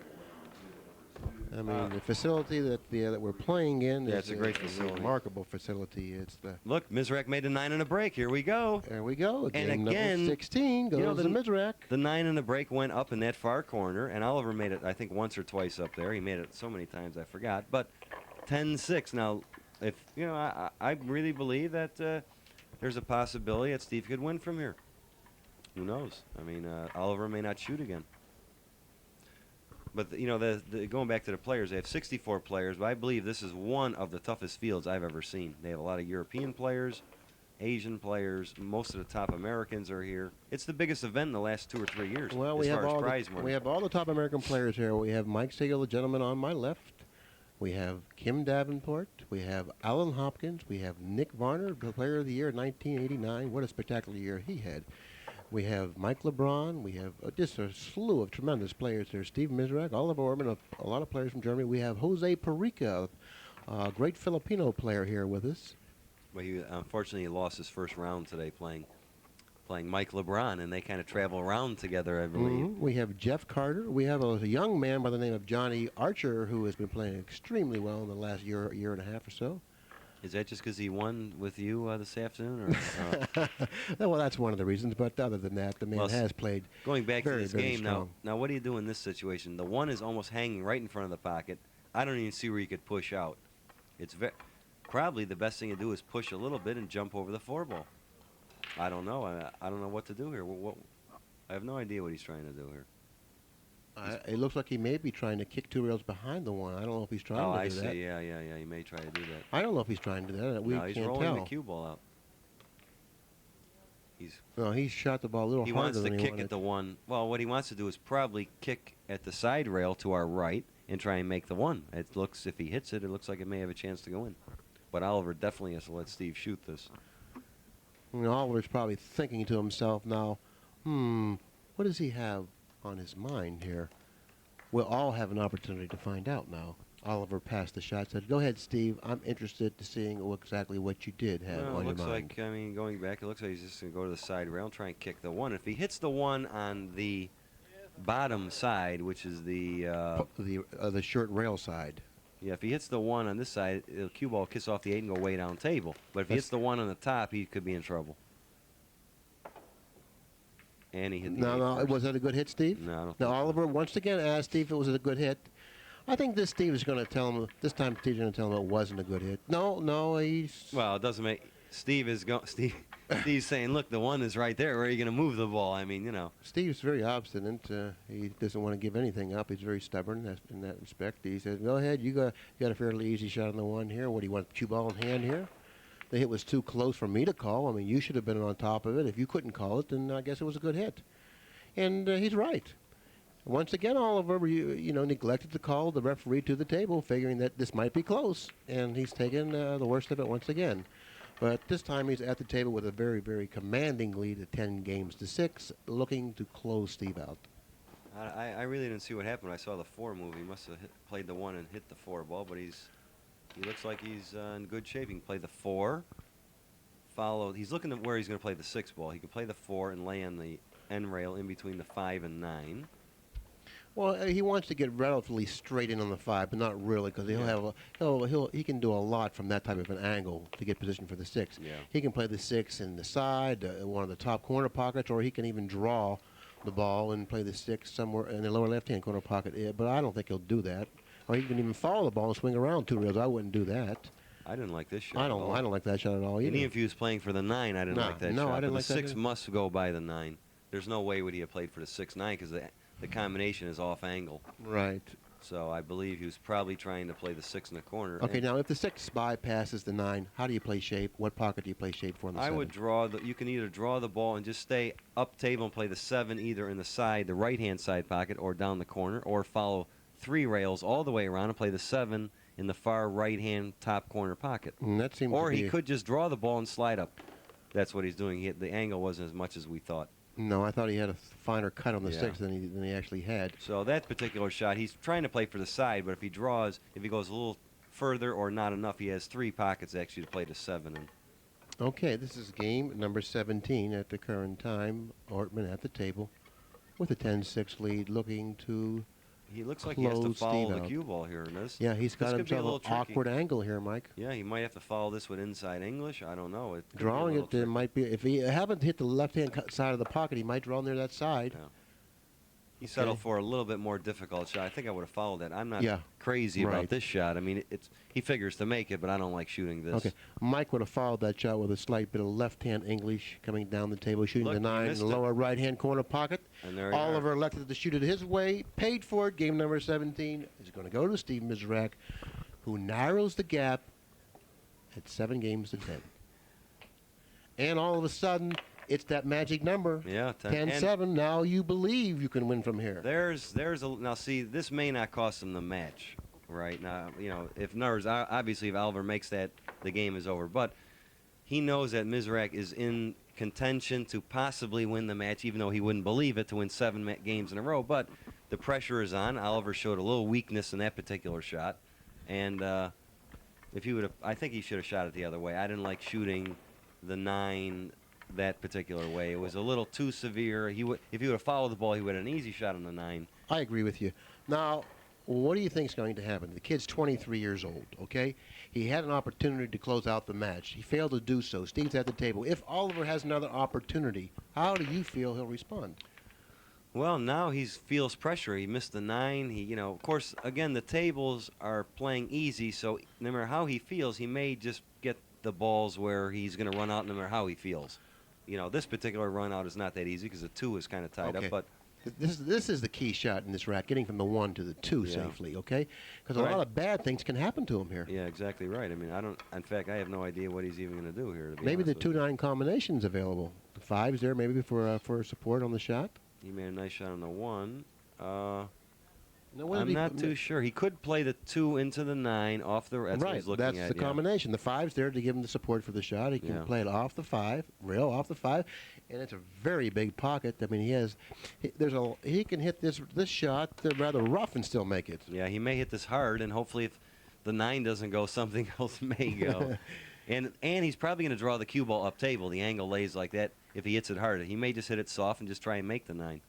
I mean, the facility that we're playing in is a great facility. A remarkable facility. It's the look, Mizerak made a 9 in a break. Here we go. There we go. And Game again, number 16 goes to Mizerak. The 9 in the break went up in that far corner, and Oliver made it, I think, once or twice up there. He made it so many times I forgot. But 10-6. Now, if I really believe that there's a possibility that Steve could win from here. Who knows? I mean, Oliver may not shoot again. But, going back to the players, they have 64 players, but I believe this is one of the toughest fields I've ever seen. They have a lot of European players, Asian players. Most of the top Americans are here. It's the biggest event in the last 2 or 3 years. Well, as far as prize money. we have all the top American players here. We have Mike Sigel, the gentleman on my left. We have Kim Davenport. We have Alan Hopkins. We have Nick Varner, the Player of the Year, 1989. What a spectacular year he had. We have Mike LeBron. We have just a slew of tremendous players there. Steve Mizerak, Oliver Ortmann, a lot of players from Germany. We have Jose Perica, a great Filipino player here with us. Well, unfortunately, he lost his first round today playing Mike LeBron, and they kind of travel around together, I believe. We have Jeff Carter. We have a young man by the name of Johnny Archer who has been playing extremely well in the last year and a half or so. Is that just because he won with you this afternoon? Or, well, that's one of the reasons, but other than that, the man has played going back very, to this very game strong. now, what do you do in this situation? The one is almost hanging right in front of the pocket. I don't even see where you could push out. It's probably the best thing to do is push a little bit and jump over the 4-ball. I don't know. I don't know what to do here. I have no idea what he's trying to do here. It looks like he may be trying to kick 2 rails behind the one. I don't know if he's trying to do that. Oh, I see. Yeah. He may try to do that. I don't know if he's trying to do that. We no, he's can't rolling tell. the cue ball out. No, he shot the ball a little he harder wants than to he kick wanted. at the one. Well, what he wants to do is probably kick at the side rail to our right and try and make the one. It looks, if he hits it, it looks like it may have a chance to go in. But Oliver definitely has to let Steve shoot this. Oliver's probably thinking to himself now, what does he have on his mind here? We'll all have an opportunity to find out now. Oliver passed the shot, said, go ahead, Steve. I'm interested to seeing exactly what you did have on your mind. It looks like, going back, it looks like he's just going to go to the side rail and try and kick the one. If he hits the one on the bottom side, which is the short rail side. Yeah, if he hits the one on this side, the cue ball will kiss off the 8 and go way down table. But if he hits the one on the top, he could be in trouble. And he hit the 8 first. Was that a good hit, Steve? No, I don't think Now, Oliver once again asked Steve if it was a good hit. I think this Steve is going to tell him, this time Steve's going to tell him it wasn't a good hit. No, he's... Well, it doesn't make... Steve's saying, look, the one is right there. Where are you going to move the ball? I mean, you know. Steve's very obstinate. He doesn't want to give anything up. He's very stubborn in that respect. He says, go ahead. You got a fairly easy shot on the one here. What do you want, cue ball in hand here? The hit was too close for me to call. I mean, you should have been on top of it. If you couldn't call it, then I guess it was a good hit. And he's right. Once again, Oliver, neglected to call the referee to the table, figuring that this might be close. And he's taken the worst of it once again. But this time he's at the table with a very, very commanding lead at 10-6, looking to close Steve out. I really didn't see what happened when I saw the 4 move. He must have played the 1 and hit the 4 ball, but he looks like he's in good shape. He can play the 4, he's looking at where he's going to play the 6 ball. He can play the 4 and lay on the end rail in between the 5 and 9. Well, he wants to get relatively straight in on the 5, but not really, because he can do a lot from that type of an angle to get position for the 6. Yeah. He can play the 6 in the side, one of the top corner pockets, or he can even draw the ball and play the 6 somewhere in the lower left-hand corner pocket. But I don't think he'll do that. Or he can even follow the ball and swing around 2 rails. I wouldn't do that. I didn't like this shot. I don't like that shot at all either. And even if he was playing for the 9, I didn't like that shot. No, I didn't like that. The 6 must go by the 9. There's no way would he have played for the 6-9 because the combination is off angle. Right. So I believe he was probably trying to play the 6 in the corner. Okay, now if the 6 bypasses the 9, how do you play shape? What pocket do you play shape for in the 7? I would draw you can either draw the ball and just stay up table and play the 7 either in the side, the right-hand side pocket, or down the corner, or follow 3 rails all the way around and play the 7 in the far right-hand top corner pocket. And that seems or he could just draw the ball and slide up. That's what he's doing. The angle wasn't as much as we thought. No, I thought he had a finer cut on the 6 than he actually had. So that particular shot, he's trying to play for the side, but if he goes a little further or not enough, he has 3 pockets actually to play the 7 in. Okay, this is game number 17 at the current time. Ortman at the table with a 10-6 lead, looking to He looks like he has to close follow Steve the out. cue ball here in this. Yeah, he's got This could be a himself little an tricky. awkward angle here, Mike. Yeah, he might have to follow this with inside English. I don't know. It could be a Drawing little it tricky. might be, if he happened to hit the left-hand side of the pocket, he might draw near that side. Yeah. He settled for a little bit more difficult shot. I think I would have followed that. I'm not crazy Right. about this shot. I mean, he figures to make it, but I don't like shooting this. Okay, Mike would have followed that shot with a slight bit of left-hand English coming down the table, shooting Look, the you 9 in missed the it. lower right-hand corner pocket. And there you Oliver are. elected to shoot it his way, paid for it. Game number 17 is going to go to Steve Mizerak, who narrows the gap at 7 games to 10. And all of a sudden, it's that magic number. Yeah, 10-7. Now you believe you can win from here. Now see, this may not cost him the match, right? Now, you know, if obviously if Oliver makes that, the game is over. But he knows that Mizerak is in contention to possibly win the match, even though he wouldn't believe it, to win 7 games in a row. But the pressure is on. Oliver showed a little weakness in that particular shot, and if he would have, I think he should have shot it the other way. I didn't like shooting the 9 that particular way. It was a little too severe. If he would have followed the ball, he would have an easy shot on the 9. I agree with you. Now, what do you think is going to happen? The kid's 23 years old, okay? He had an opportunity to close out the match. He failed to do so. Steve's at the table. If Oliver has another opportunity, how do you feel he'll respond? Well, now he feels pressure. He missed the 9. You know, of course, again, the tables are playing easy, so no matter how he feels, he may just get the balls where he's going to run out no matter how he feels. You know, this particular run out is not that easy because the 2 is kind of tied up, but this is the key shot in this rack, getting from the 1 to the 2 safely, okay? Because a lot of bad things can happen to him here. Yeah, exactly right. I mean, in fact, I have no idea what he's even going to do here. To be maybe the honest with 2-9 combination's available. The 5's there maybe for support on the shot. He made a nice shot on the 1. Now, I'm not too sure. He could play the 2 into the 9 off the. That's what he's looking at. That's the combination. The 5's there to give him the support for the shot. He can play it off the 5, rail off the 5, and it's a very big pocket. I mean, he can hit this shot rather rough and still make it. Yeah, he may hit this hard, and hopefully, if the 9 doesn't go, something else may go. and he's probably going to draw the cue ball up table. The angle lays like that. If he hits it hard, he may just hit it soft and just try and make the 9.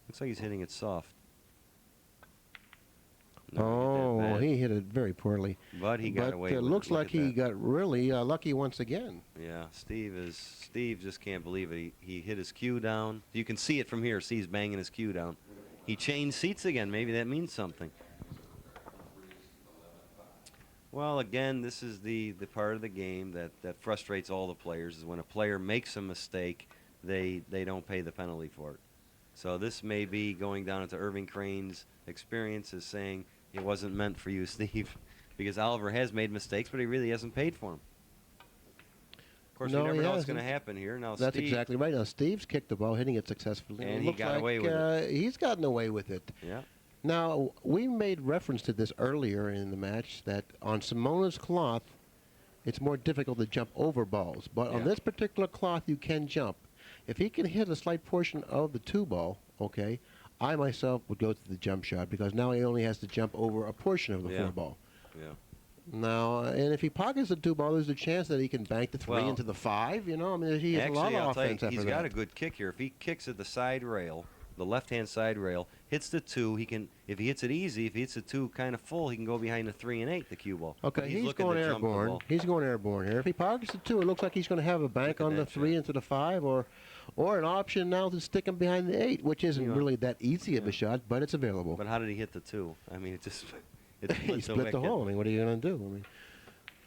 Looks like he's hitting it soft. No, he hit it very poorly. But he got away with it. But it looks like he got really lucky once again. Yeah, Steve just can't believe it. He hit his cue down. You can see it from here. Steve's banging his cue down. He changed seats again. Maybe that means something. Well, again, this is the part of the game that frustrates all the players, is when a player makes a mistake, they don't pay the penalty for it. So this may be going down into Irving Crane's experience as saying, it wasn't meant for you, Steve, because Oliver has made mistakes, but he really hasn't paid for them. Of course, we never know what's going to happen here. Now, that's exactly right. Now, Steve's kicked the ball, hitting it successfully. And he got away with it. He's gotten away with it. Yeah. Now, we made reference to this earlier in the match, that on Simona's cloth, it's more difficult to jump over balls. But on this particular cloth, you can jump. If he can hit a slight portion of the 2 ball, okay, I myself would go to the jump shot, because now he only has to jump over a portion of the 4 ball. Yeah. Now, and if he pockets the 2 ball, there's a chance that he can bank the 3 into the 5. You know, I mean, he has a lot of offense after that. He's got a good kick here. If he kicks at the side rail, the left-hand side rail, hits the 2, he can. If he hits it easy, if he hits the 2 kind of full, he can go behiin the 3 and 8, the cue ball. Okay, he's going airborne. He's going airborne here. If he pockets the 2, it looks like he's going to have a bank on the 3 into the 5, or an option now to stick him behind the 8, which isn't really that easy of a shot, but it's available. But how did he hit the 2? I mean, it just he split the hole. I mean, what are you going to do? I mean,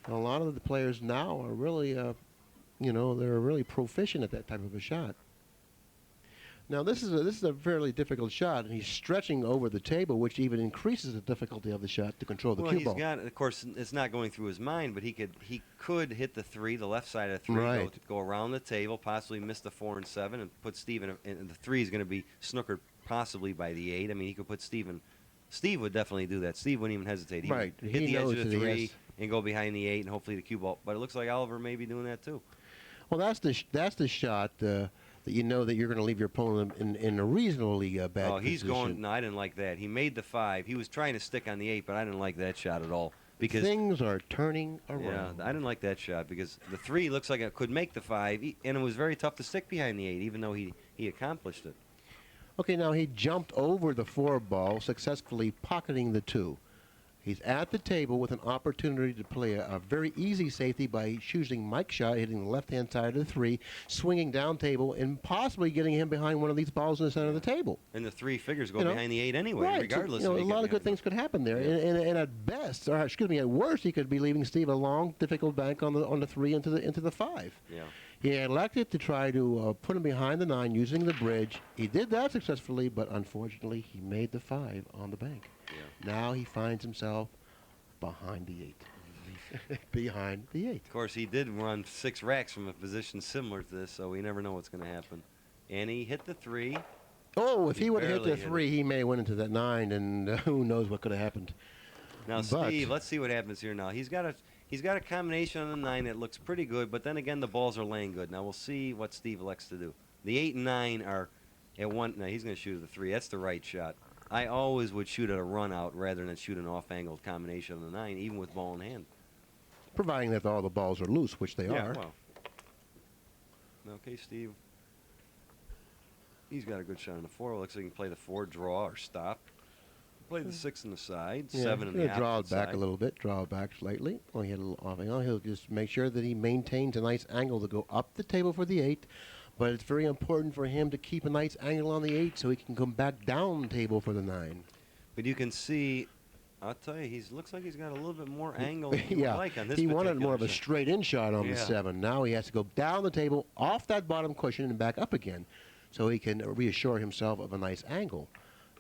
a lot of the players now are really, they're really proficient at that type of a shot. Now, this is a fairly difficult shot, and he's stretching over the table, which even increases the difficulty of the shot to control the cue ball. Of course, it's not going through his mind, but he could hit the 3, the left side of the 3, go around the table, possibly miss the 4 and 7, and put Steve in. And the 3 is going to be snookered possibly by the 8. I mean, he could put Steve in. Steve would definitely do that. Steve wouldn't even hesitate. He would hit the edge of the 3 and go behind the 8, and hopefully the cue ball. But it looks like Oliver may be doing that too. Well, that's the shot. That you know that you're going to leave your opponent in a reasonably bad position. Oh, he's going. No, I didn't like that. He made the 5. He was trying to stick on the 8, but I didn't like that shot at all. Because things are turning around. Yeah, I didn't like that shot because the 3 looks like it could make the 5, and it was very tough to stick behind the 8, even though he accomplished it. Okay, now he jumped over the 4 ball, successfully pocketing the 2. He's at the table with an opportunity to play a very easy safety by choosing Mike's shot, hitting the left-hand side of the 3, swinging down table, and possibly getting him behind one of these balls in the center of the table. And the 3 figures go behind the 8 anyway, regardless. So, a lot of good things could happen there. Yeah. And at best, or excuse me, at worst, he could be leaving Steve a long, difficult bank on the 3 into the 5. Yeah. He elected to try to put him behind the 9 using the bridge. He did that successfully, but unfortunately, he made the 5 on the bank. Yeah. Now he finds himself behind the 8. behind the 8. Of course, he did run 6 racks from a position similar to this, so we never know what's going to happen. And he hit the 3. Oh, if he would have hit the barely hit 3, he may have went into that 9, and who knows what could have happened. Now, But- Steve, let's see what happens here now. He's got a combination on the 9 that looks pretty good, but then again, the balls are laying good. Now, we'll see what Steve elects to do. The 8 and 9 are at 1. Now, he's going to shoot at the 3. That's the right shot. I always would shoot at a run out rather than shoot an off-angled combination on the 9, even with ball in hand. Providing that all the balls are loose, which they are. Well. Okay, Steve. He's got a good shot on the 4. Looks like he can play the 4, draw, or stop. Play the 6 on the side, 7 on the opposite draw it back side. a little bit, draw it back slightly. Oh, he had a little off angle. He'll just make sure that he maintains a nice angle to go up the table for the 8. But it's very important for him to keep a nice angle on the 8 so he can come back down the table for the 9. But you can see, I'll tell you, looks like he's got a little bit more angle than you would like on this he wanted particular more of a shot. straight-in shot on the Yeah. 7. Now he has to go down the table, off that bottom cushion, and back up again so he can reassure himself of a nice angle.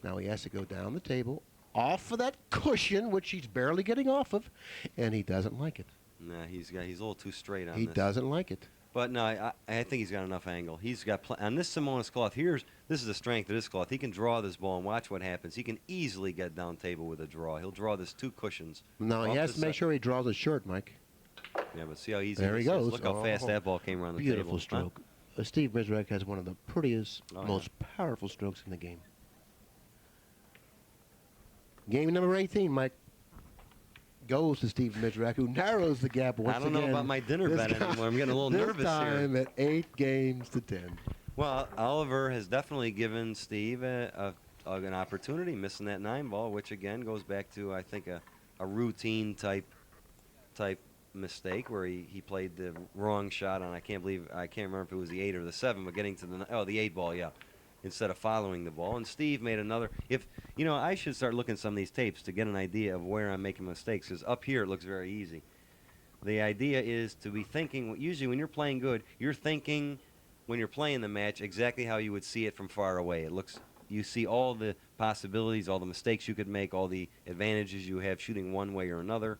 Now he has to go down the table, off of that cushion, which he's barely getting off of, and he doesn't like it. Nah, he's a little too straight on He this. doesn't like it. But no, I think he's got enough angle. He's got on this Simonis cloth. This is the strength of this cloth. He can draw this ball and watch what happens. He can easily get down table with a draw. He'll draw this 2 cushions. Now he off has the to make side. sure he draws it short, Mike. Yeah, but see how easy There this he is? goes. Look how fast that ball came around the Beautiful table. stroke. Steve Mizerak has one of the prettiest, Oh, yeah. most powerful strokes in the game. Game number 18, Mike, goes to Steve Mizerak, who narrows the gap once I don't again. know about my dinner This bet time- anymore. I'm getting a little nervous This time here. at 8 games to 10. Well, Oliver has definitely given Steve an opportunity, missing that 9 ball, which again goes back to, I think, a routine type mistake where he played the wrong shot on. I can't remember if it was the 8 or the 7, but getting to the 8 ball, yeah, instead of following the ball. And Steve made another. I should start looking at some of these tapes to get an idea of where I'm making mistakes, because up here it looks very easy. The idea is to be thinking. Usually, when you're playing good, you're thinking when you're playing the match exactly how you would see it from far away. You see all the possibilities, all the mistakes you could make, all the advantages you have shooting one way or another.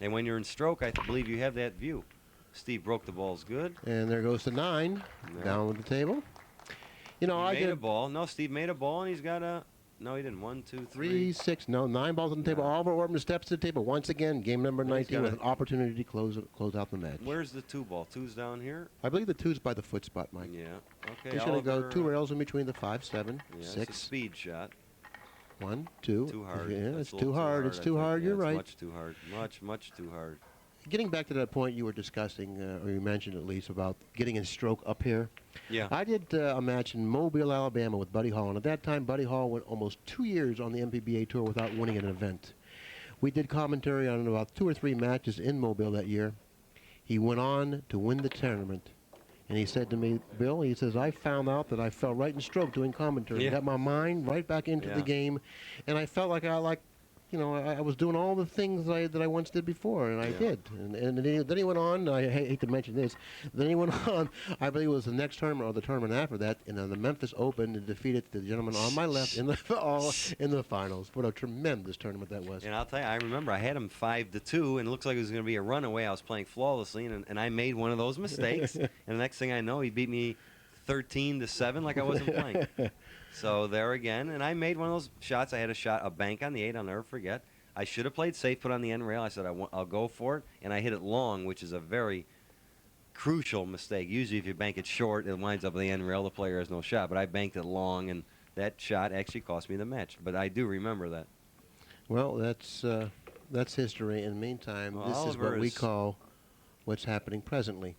And when you're in stroke, I believe you have that view. Steve broke the balls good. And there goes the 9, Yeah. down with the table. He made a ball. No, Steve made a ball, and he's got a... No, he didn't. 1, 2, 3. 6, no, 9 balls on the table. No. Oliver Ortman steps to the table once again. Game number Well, he's 19 with got an opportunity to close out the match. Where's the 2 ball? 2's down here? I believe the 2's by the foot spot, Mike. Yeah. Okay, He's going to go Oliver, 2 rails in between the 5, 7, Yeah, it's a 6. speed shot. 1, 2. Too hard. Yeah, That's it's a little too hard. It's I too think. hard. Yeah, You're it's right. Much too hard. Much too hard. Getting back to that point you were discussing, or you mentioned at least, about getting in stroke up here. Yeah. I did a match in Mobile, Alabama with Buddy Hall, and at that time Buddy Hall went almost 2 years on the MPBA tour without winning an event. We did commentary on about 2 or 3 matches in Mobile that year. He went on to win the tournament. And he said to me, Bill, he says, I found out that I fell right in stroke doing commentary. Yeah. Got my mind right back into the Yeah. game. And I felt like I was doing all the things that I once did before, and I Yeah. did. And then he went on, I hate to mention this, then he went on, I believe it was the next tournament or the tournament after that, in the Memphis Open, and defeated the gentleman on my left in the finals. What a tremendous tournament that was. And I'll tell you, I remember I had him 5-2, and it looks like it was going to be a runaway. I was playing flawlessly, and I made one of those mistakes. And the next thing I know, he beat me 13-7 like I wasn't playing. So there again, and I made one of those shots. I had a bank on the 8. I'll never forget. I should have played safe, put on the end rail. I said I'll go for it, and I hit it long, which is a very crucial mistake. Usually, if you bank it short, it winds up on the end rail. The player has no shot. But I banked it long, and that shot actually cost me the match. But I do remember that. Well, that's history. In the meantime, Well, this is Oliver what we is- call what's happening presently.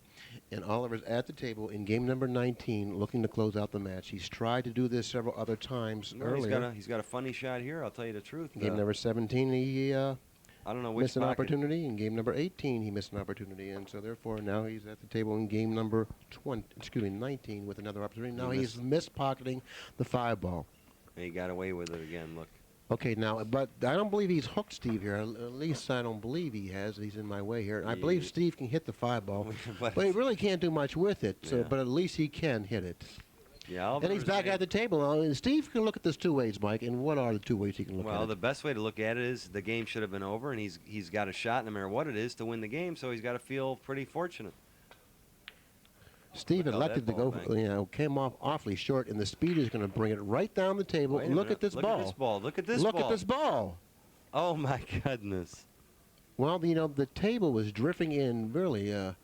And Oliver's at the table in game number 19, looking to close out the match. He's tried to do this several other times No, earlier. he's got a funny shot here. I'll tell you the truth. Game number 17, he I don't know which missed an pocket. opportunity. In game number 18, he missed an opportunity. And so, therefore, now he's at the table in game number 19 with another opportunity. Now he's mispocketing the 5 ball. And he got away with it again. Look. Okay, now, but I don't believe he's hooked Steve here. At least I don't believe he has. He's in my way here. I believe Steve can hit the 5 ball, but he really can't do much with it. So, Yeah. but at least he can hit it. Yeah, And he's back at the table now. And Steve can look at this two ways, Mike. And what are the two ways he can look at it? Well, the best way to look at it is the game should have been over, and he's got a shot, no matter what it is, to win the game. So he's got to feel pretty fortunate. Steve elected to go, came off awfully short, and the speed is going to bring it right down the table. Look at this ball. Look at this ball. Look at this ball. Look at this ball. Oh, my goodness. Well, the table was drifting in really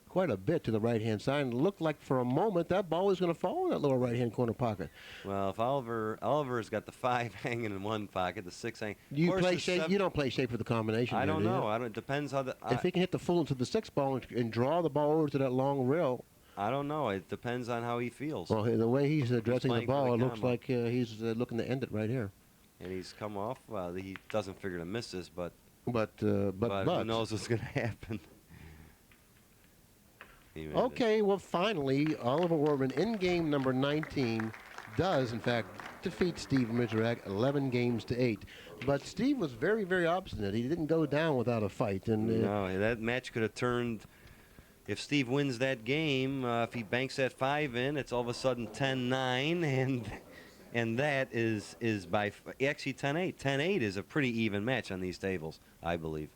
quite a bit to the right-hand side, and it looked like for a moment that ball was going to fall in that lower right-hand corner pocket. Well, if Oliver's got the 5 hanging in one pocket, the 6 hanging. You play shape. You don't play shape for the combination. I do don't you? know. It depends how the. If he can hit the full into the 6 ball and draw the ball over to that long rail. I don't know. It depends on how he feels. Well, the way he's addressing the ball, it looks like he's looking to end it right here. And he's come off. Well, he doesn't figure to miss this, but who knows what's going to happen? Okay, well, finally, Oliver Ortman in game number 19 does, in fact, defeat Steve Mizerak 11 games to 8. But Steve was very, very obstinate. He didn't go down without a fight. And no, that match could have turned. If Steve wins that game, if he banks that 5 in, it's all of a sudden 10-9, and that is by actually 10-8. 10-8 is a pretty even match on these tables, I believe.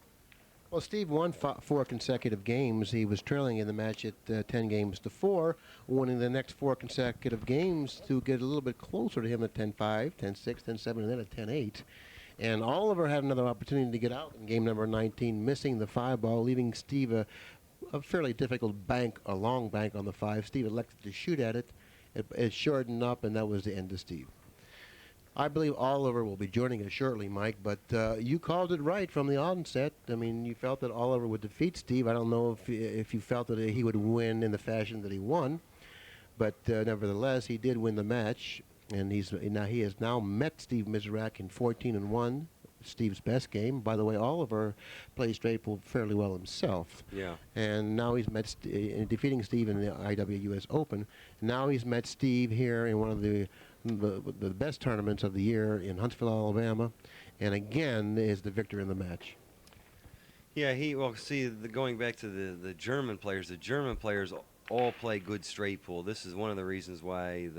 Well, Steve won 4 consecutive games. He was trailing in the match at 10 games to 4, winning the next 4 consecutive games to get a little bit closer to him at 10-5, 10-6, 10-7, and then at 10-8. And Oliver had another opportunity to get out in game number 19, missing the 5 ball, leaving Steve a fairly difficult bank, a long bank on the 5. Steve elected to shoot at it. It shortened up, and that was the end of Steve. I believe Oliver will be joining us shortly, Mike, but you called it right from the onset. I mean, you felt that Oliver would defeat Steve. I don't know if you felt that he would win in the fashion that he won, but nevertheless, he did win the match, and he has now met Steve Mizerak in 14-1. Steve's best game. By the way, Oliver plays straight pool fairly well himself. Yeah. And now he's met defeating Steve in the IWS Open. Now he's met Steve here in one of the best tournaments of the year in Huntsville, Alabama, and again is the victor in the match. Yeah, going back to the German players all play good straight pool. This is one of the reasons why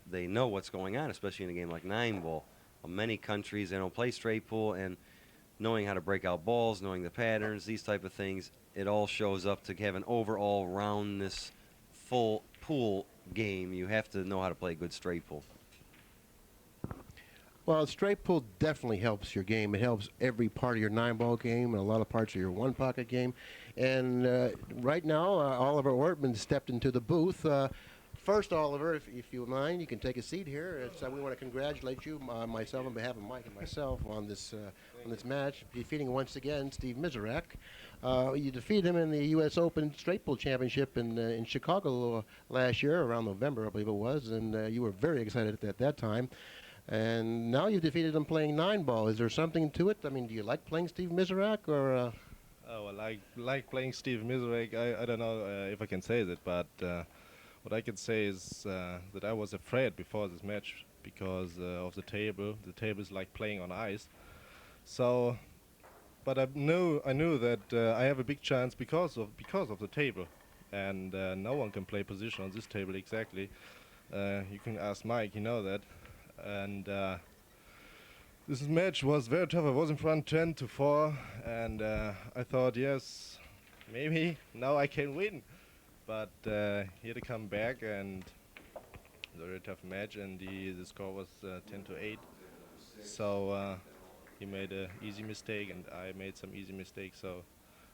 they know what's going on, especially in a game like 9-ball. Many countries, they don't play straight pool, and knowing how to break out balls, knowing the patterns, these type of things, it all shows up to have an overall roundness, full pool game. You have to know how to play good straight pool. Well, straight pool definitely helps your game. It helps every part of your 9-ball game and a lot of parts of your one-pocket game. And right now, Oliver Ortman stepped into the booth. First, Oliver, if you mind, you can take a seat here. We want to congratulate you, myself, on behalf of Mike and myself, on this match, defeating once again Steve Mizerak. You defeated him in the U.S. Open Straight Pool Championship in Chicago last year, around November, I believe it was, and you were very excited at that time. And now you've defeated him playing 9-ball. Is there something to it? I mean, do you like playing Steve Mizerak, or? Oh, well, I like playing Steve Mizerak. I don't know if I can say that, but. What I can say is that I was afraid before this match because of the table. The table is like playing on ice. So, but I knew that I have a big chance because of the table, and no one can play position on this table exactly. You can ask Mike, you know that, and this match was very tough. I was in front 10-4, and I thought, yes, maybe now I can win. But he had to come back, and it was a very tough match, and the score was 10-8. So he made an easy mistake, and I made some easy mistakes. So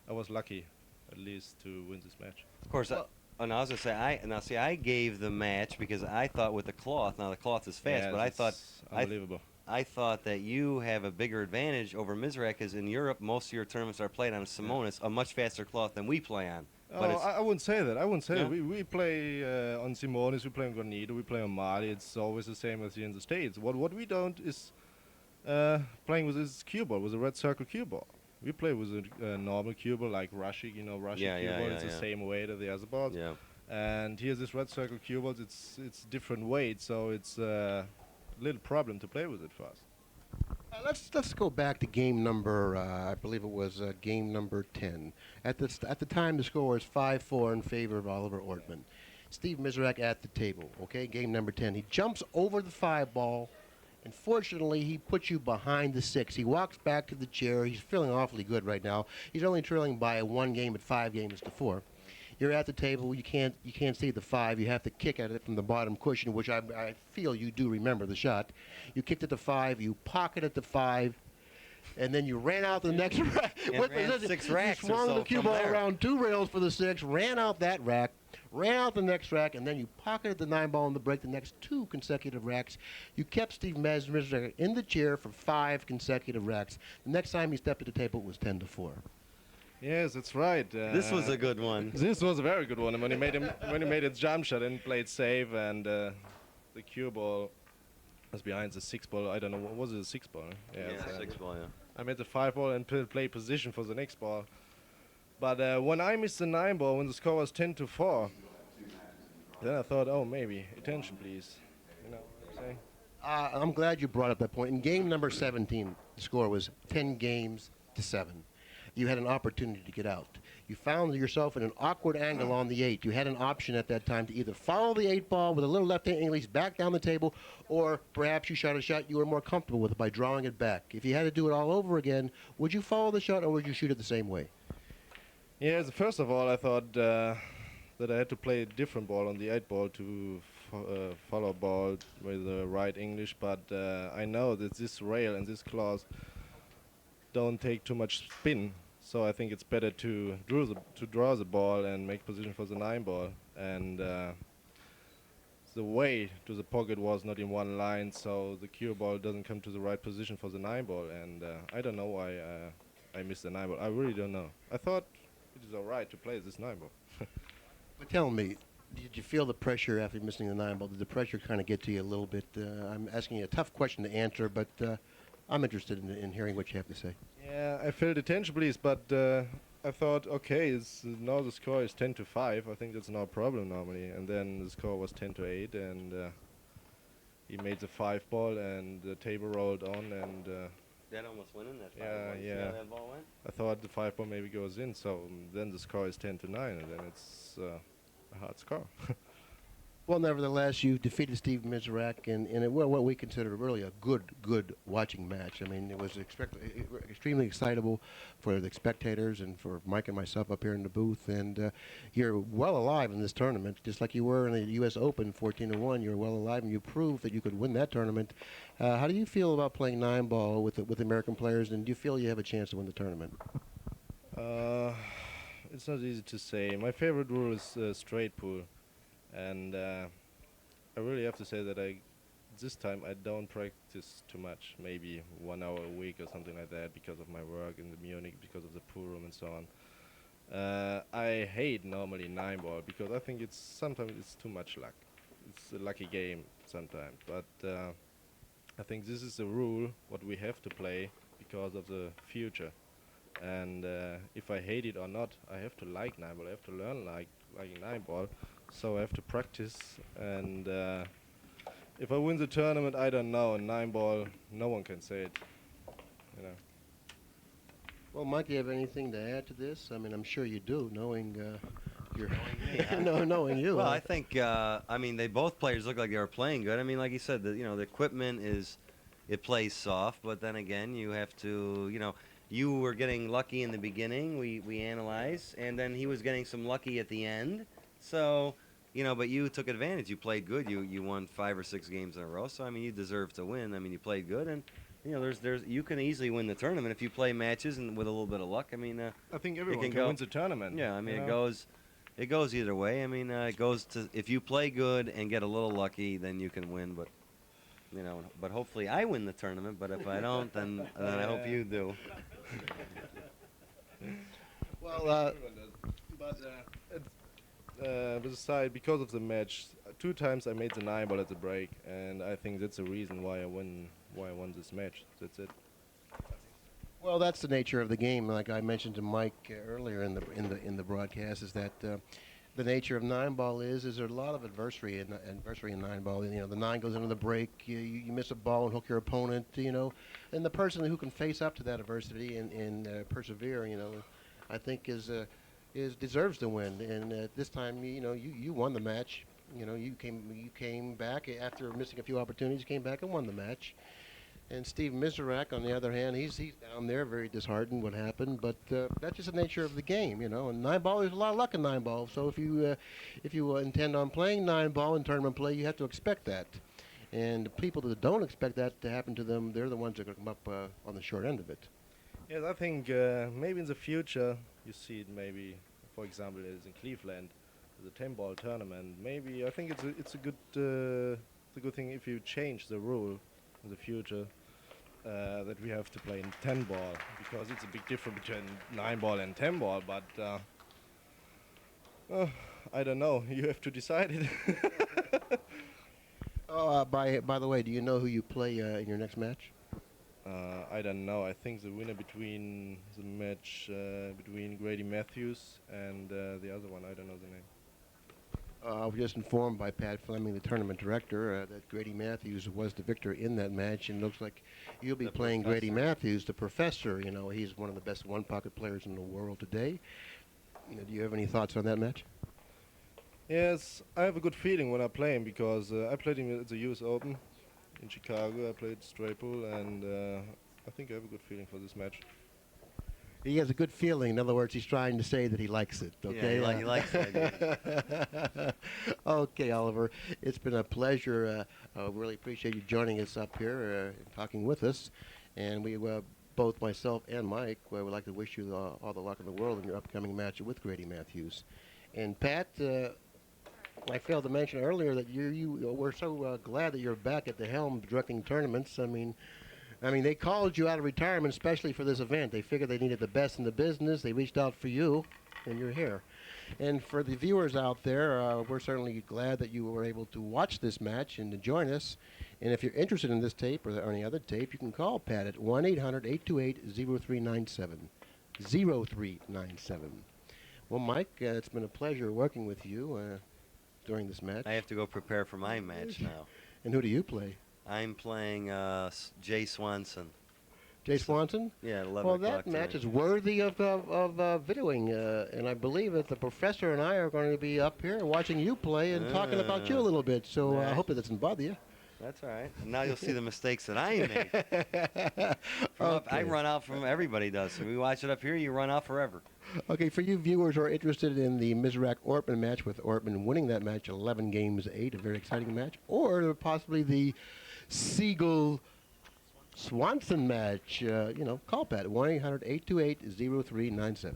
I was lucky, at least, to win this match. Of course, I was gonna say I gave the match because I thought with the cloth. Now the cloth is fast, yeah, but I thought unbelievable. I thought that you have a bigger advantage over Mizerak, because in Europe most of your tournaments are played on a Simonis, a much faster cloth than we play on. Oh, I wouldn't say that. I wouldn't say that. We play on Simonis, we play on Granito, we play on Marty. It's always the same as here in the States. What we don't is playing with this cue ball, with a red circle cue ball. We play with a normal cue ball like Russian, cue ball. It's the same weight as the other balls. Yeah. And here's this red circle cue balls. It's different weight, so it's a little problem to play with it for us. Let's go back to game number, I believe it was game number 10. At the time, the score was 5-4 in favor of Oliver Ortman. Steve Mizerak at the table, okay, game number 10. He jumps over the 5 ball, and fortunately, he puts you behind the 6. He walks back to the chair. He's feeling awfully good right now. He's only trailing by 1 game at 5 games to 4. You're at the table. You can't see the 5. You have to kick at it from the bottom cushion, which I feel you do remember the shot. You kicked at the 5. You pocketed the 5. And then you ran out the next rack. Ran 6 racks You swung or so the cue from ball there. around 2 rails for the 6, ran out that rack, ran out the next rack, and then you pocketed the 9 ball in the break the next 2 consecutive racks. You kept Steve Mizerak in the chair for 5 consecutive racks. The next time he stepped at the table, it was 10-4. Yes, that's right. This was a good one. This was a very good one. When he made his jump shot and played safe, and the cue ball was behind the 6 ball. I don't know, what was it, a 6 ball? Yeah, 6 ball, yeah. I made the 5 ball and play position for the next ball. But when I missed the 9 ball, when the score was 10-4, then I thought, oh, maybe attention, please. You know what I'm saying? I'm glad you brought up that point. In game number 17, the score was 10-7. You had an opportunity to get out. You found yourself in an awkward angle on the 8. You had an option at that time to either follow the 8 ball with a little left-hand English back down the table, or perhaps you shot a shot you were more comfortable with by drawing it back. If you had to do it all over again, would you follow the shot or would you shoot it the same way? Yes, first of all, I thought that I had to play a different ball on the 8 ball to follow ball with the right English, but I know that this rail and this clause don't take too much spin. So I think it's better to draw the ball and make position for the 9 ball. And the way to the pocket was not in one line, so the cue ball doesn't come to the right position for the 9 ball. And I don't know why I missed the 9 ball. I really don't know. I thought it is all right to play this 9 ball. But tell me, did you feel the pressure after missing the 9 ball? Did the pressure kind of get to you a little bit? I'm asking you a tough question to answer, but I'm interested in hearing what you have to say. Yeah, I felt attention, please, but I thought, okay, now the score is 10-5. I think that's no problem normally. And then the score was 10-8, and he made the 5 ball, and the table rolled on, and That almost went in that 5 Yeah, ball. You see yeah. how that ball went? I thought the 5 ball maybe goes in. So then the score is 10-9, and then it's a hard score. Well, nevertheless, you defeated Steve Mizerak in what we consider really a good watching match. I mean, it was extremely excitable for the spectators and for Mike and myself up here in the booth. And you're well alive in this tournament, just like you were in the U.S. Open 14-1. You're well alive, and you proved that you could win that tournament. How do you feel about playing 9 ball with American players, and do you feel you have a chance to win the tournament? It's not easy to say. My favorite rule is straight pool. And I really have to say that this time I don't practice too much, maybe 1 hour a week or something like that, because of my work in Munich, because of the pool room and so on. I hate normally 9 ball because I think sometimes it's too much luck. It's a lucky game sometimes, but I think this is a rule what we have to play because of the future. And if I hate it or not, I have to like 9 ball. I have to learn liking 9 ball. So I have to practice, and if I win the tournament, I don't know. 9 ball, no one can say it. You know. Well, Mike, do you have anything to add to this? I mean, I'm sure you do, knowing your knowing you. Well, I think I mean they both players look like they were playing good. I mean, like you said, the equipment it plays soft, but then again, you have to you were getting lucky in the beginning. We analyzed, and then he was getting some lucky at the end. So, but you took advantage. You played good. You won 5 or 6 games in a row. So, I mean, you deserve to win. I mean, you played good, and you can easily win the tournament if you play matches and with a little bit of luck. I mean, I think everyone can win the tournament. Yeah, I mean, it goes either way. I mean, it goes to if you play good and get a little lucky, then you can win. But but hopefully I win the tournament. But if I don't, then I hope you do. Well, Besides, because of the match, 2 times I made the 9 ball at the break, and I think that's the reason why I won this match. That's it. well, that's the nature of the game. Like I mentioned to Mike earlier in the broadcast, is that the nature of 9 ball is there's a lot of adversity in 9 ball. The 9 goes into the break. You miss a ball and hook your opponent. And the person who can face up to that adversity and persevere, I think is deserves to win. And this time, you won the match. You came back after missing a few opportunities. Came back and won the match. And Steve Mizerak, on the other hand, he's down there, very disheartened what happened. But that's just the nature of the game, And 9-ball, there's a lot of luck in 9-ball. So if you intend on playing 9-ball in tournament play, you have to expect that. And the people that don't expect that to happen to them, they're the ones that are going to come up on the short end of it. Yes, I think maybe in the future you see it. Maybe, for example, it is in Cleveland, the 10-ball tournament. Maybe I think it's a good thing if you change the rule in the future. That we have to play in 10-ball, because it's a big difference between 9-ball and 10-ball, but I don't know. You have to decide it. By the way, do you know who you play in your next match? I don't know. I think the winner between the match between Grady Matthews and the other one, I don't know the name. I was just informed by Pat Fleming, the tournament director, that Grady Matthews was the victor in that match, and it looks like you'll be playing Grady Matthews, the professor. He's one of the best one-pocket players in the world today. Do you have any thoughts on that match? Yes, I have a good feeling when I play him, because I played him at the US Open in Chicago. I played straight pool, and I think I have a good feeling for this match. He has a good feeling. In other words, he's trying to say that he likes it. Okay. Yeah, he likes it. Okay, Oliver. It's been a pleasure. Really appreciate you joining us up here and talking with us. And we, both myself and Mike, would like to wish you all the luck in the world in your upcoming match with Grady Matthews. And Pat, I failed to mention earlier that we're so glad that you're back at the helm directing tournaments. I mean, they called you out of retirement especially for this event. They figured they needed the best in the business. They reached out for you, and you're here. And for the viewers out there, we're certainly glad that you were able to watch this match and to join us. And if you're interested in this tape or any other tape, you can call Pat at 1-800-828-0397. 0397. Well, Mike, it's been a pleasure working with you during this match. I have to go prepare for my match now. And who do you play? I'm playing Jay Swanson. Jay Swanson? Yeah, 11 Well, o'clock that match tonight. is worthy of videoing, and I believe that the professor and I are going to be up here watching you play and talking about you a little bit, so I hope it doesn't bother you. That's all right. And now you'll see the mistakes that I make. I run out from everybody does. So we watch it up here, you run out forever. Okay, for you viewers who are interested in the Mizerak Ortman match, with Ortman winning that match 11 games to 8, a very exciting match, or possibly the Sigel Swanson match, call Pat at 1-800-828-0397.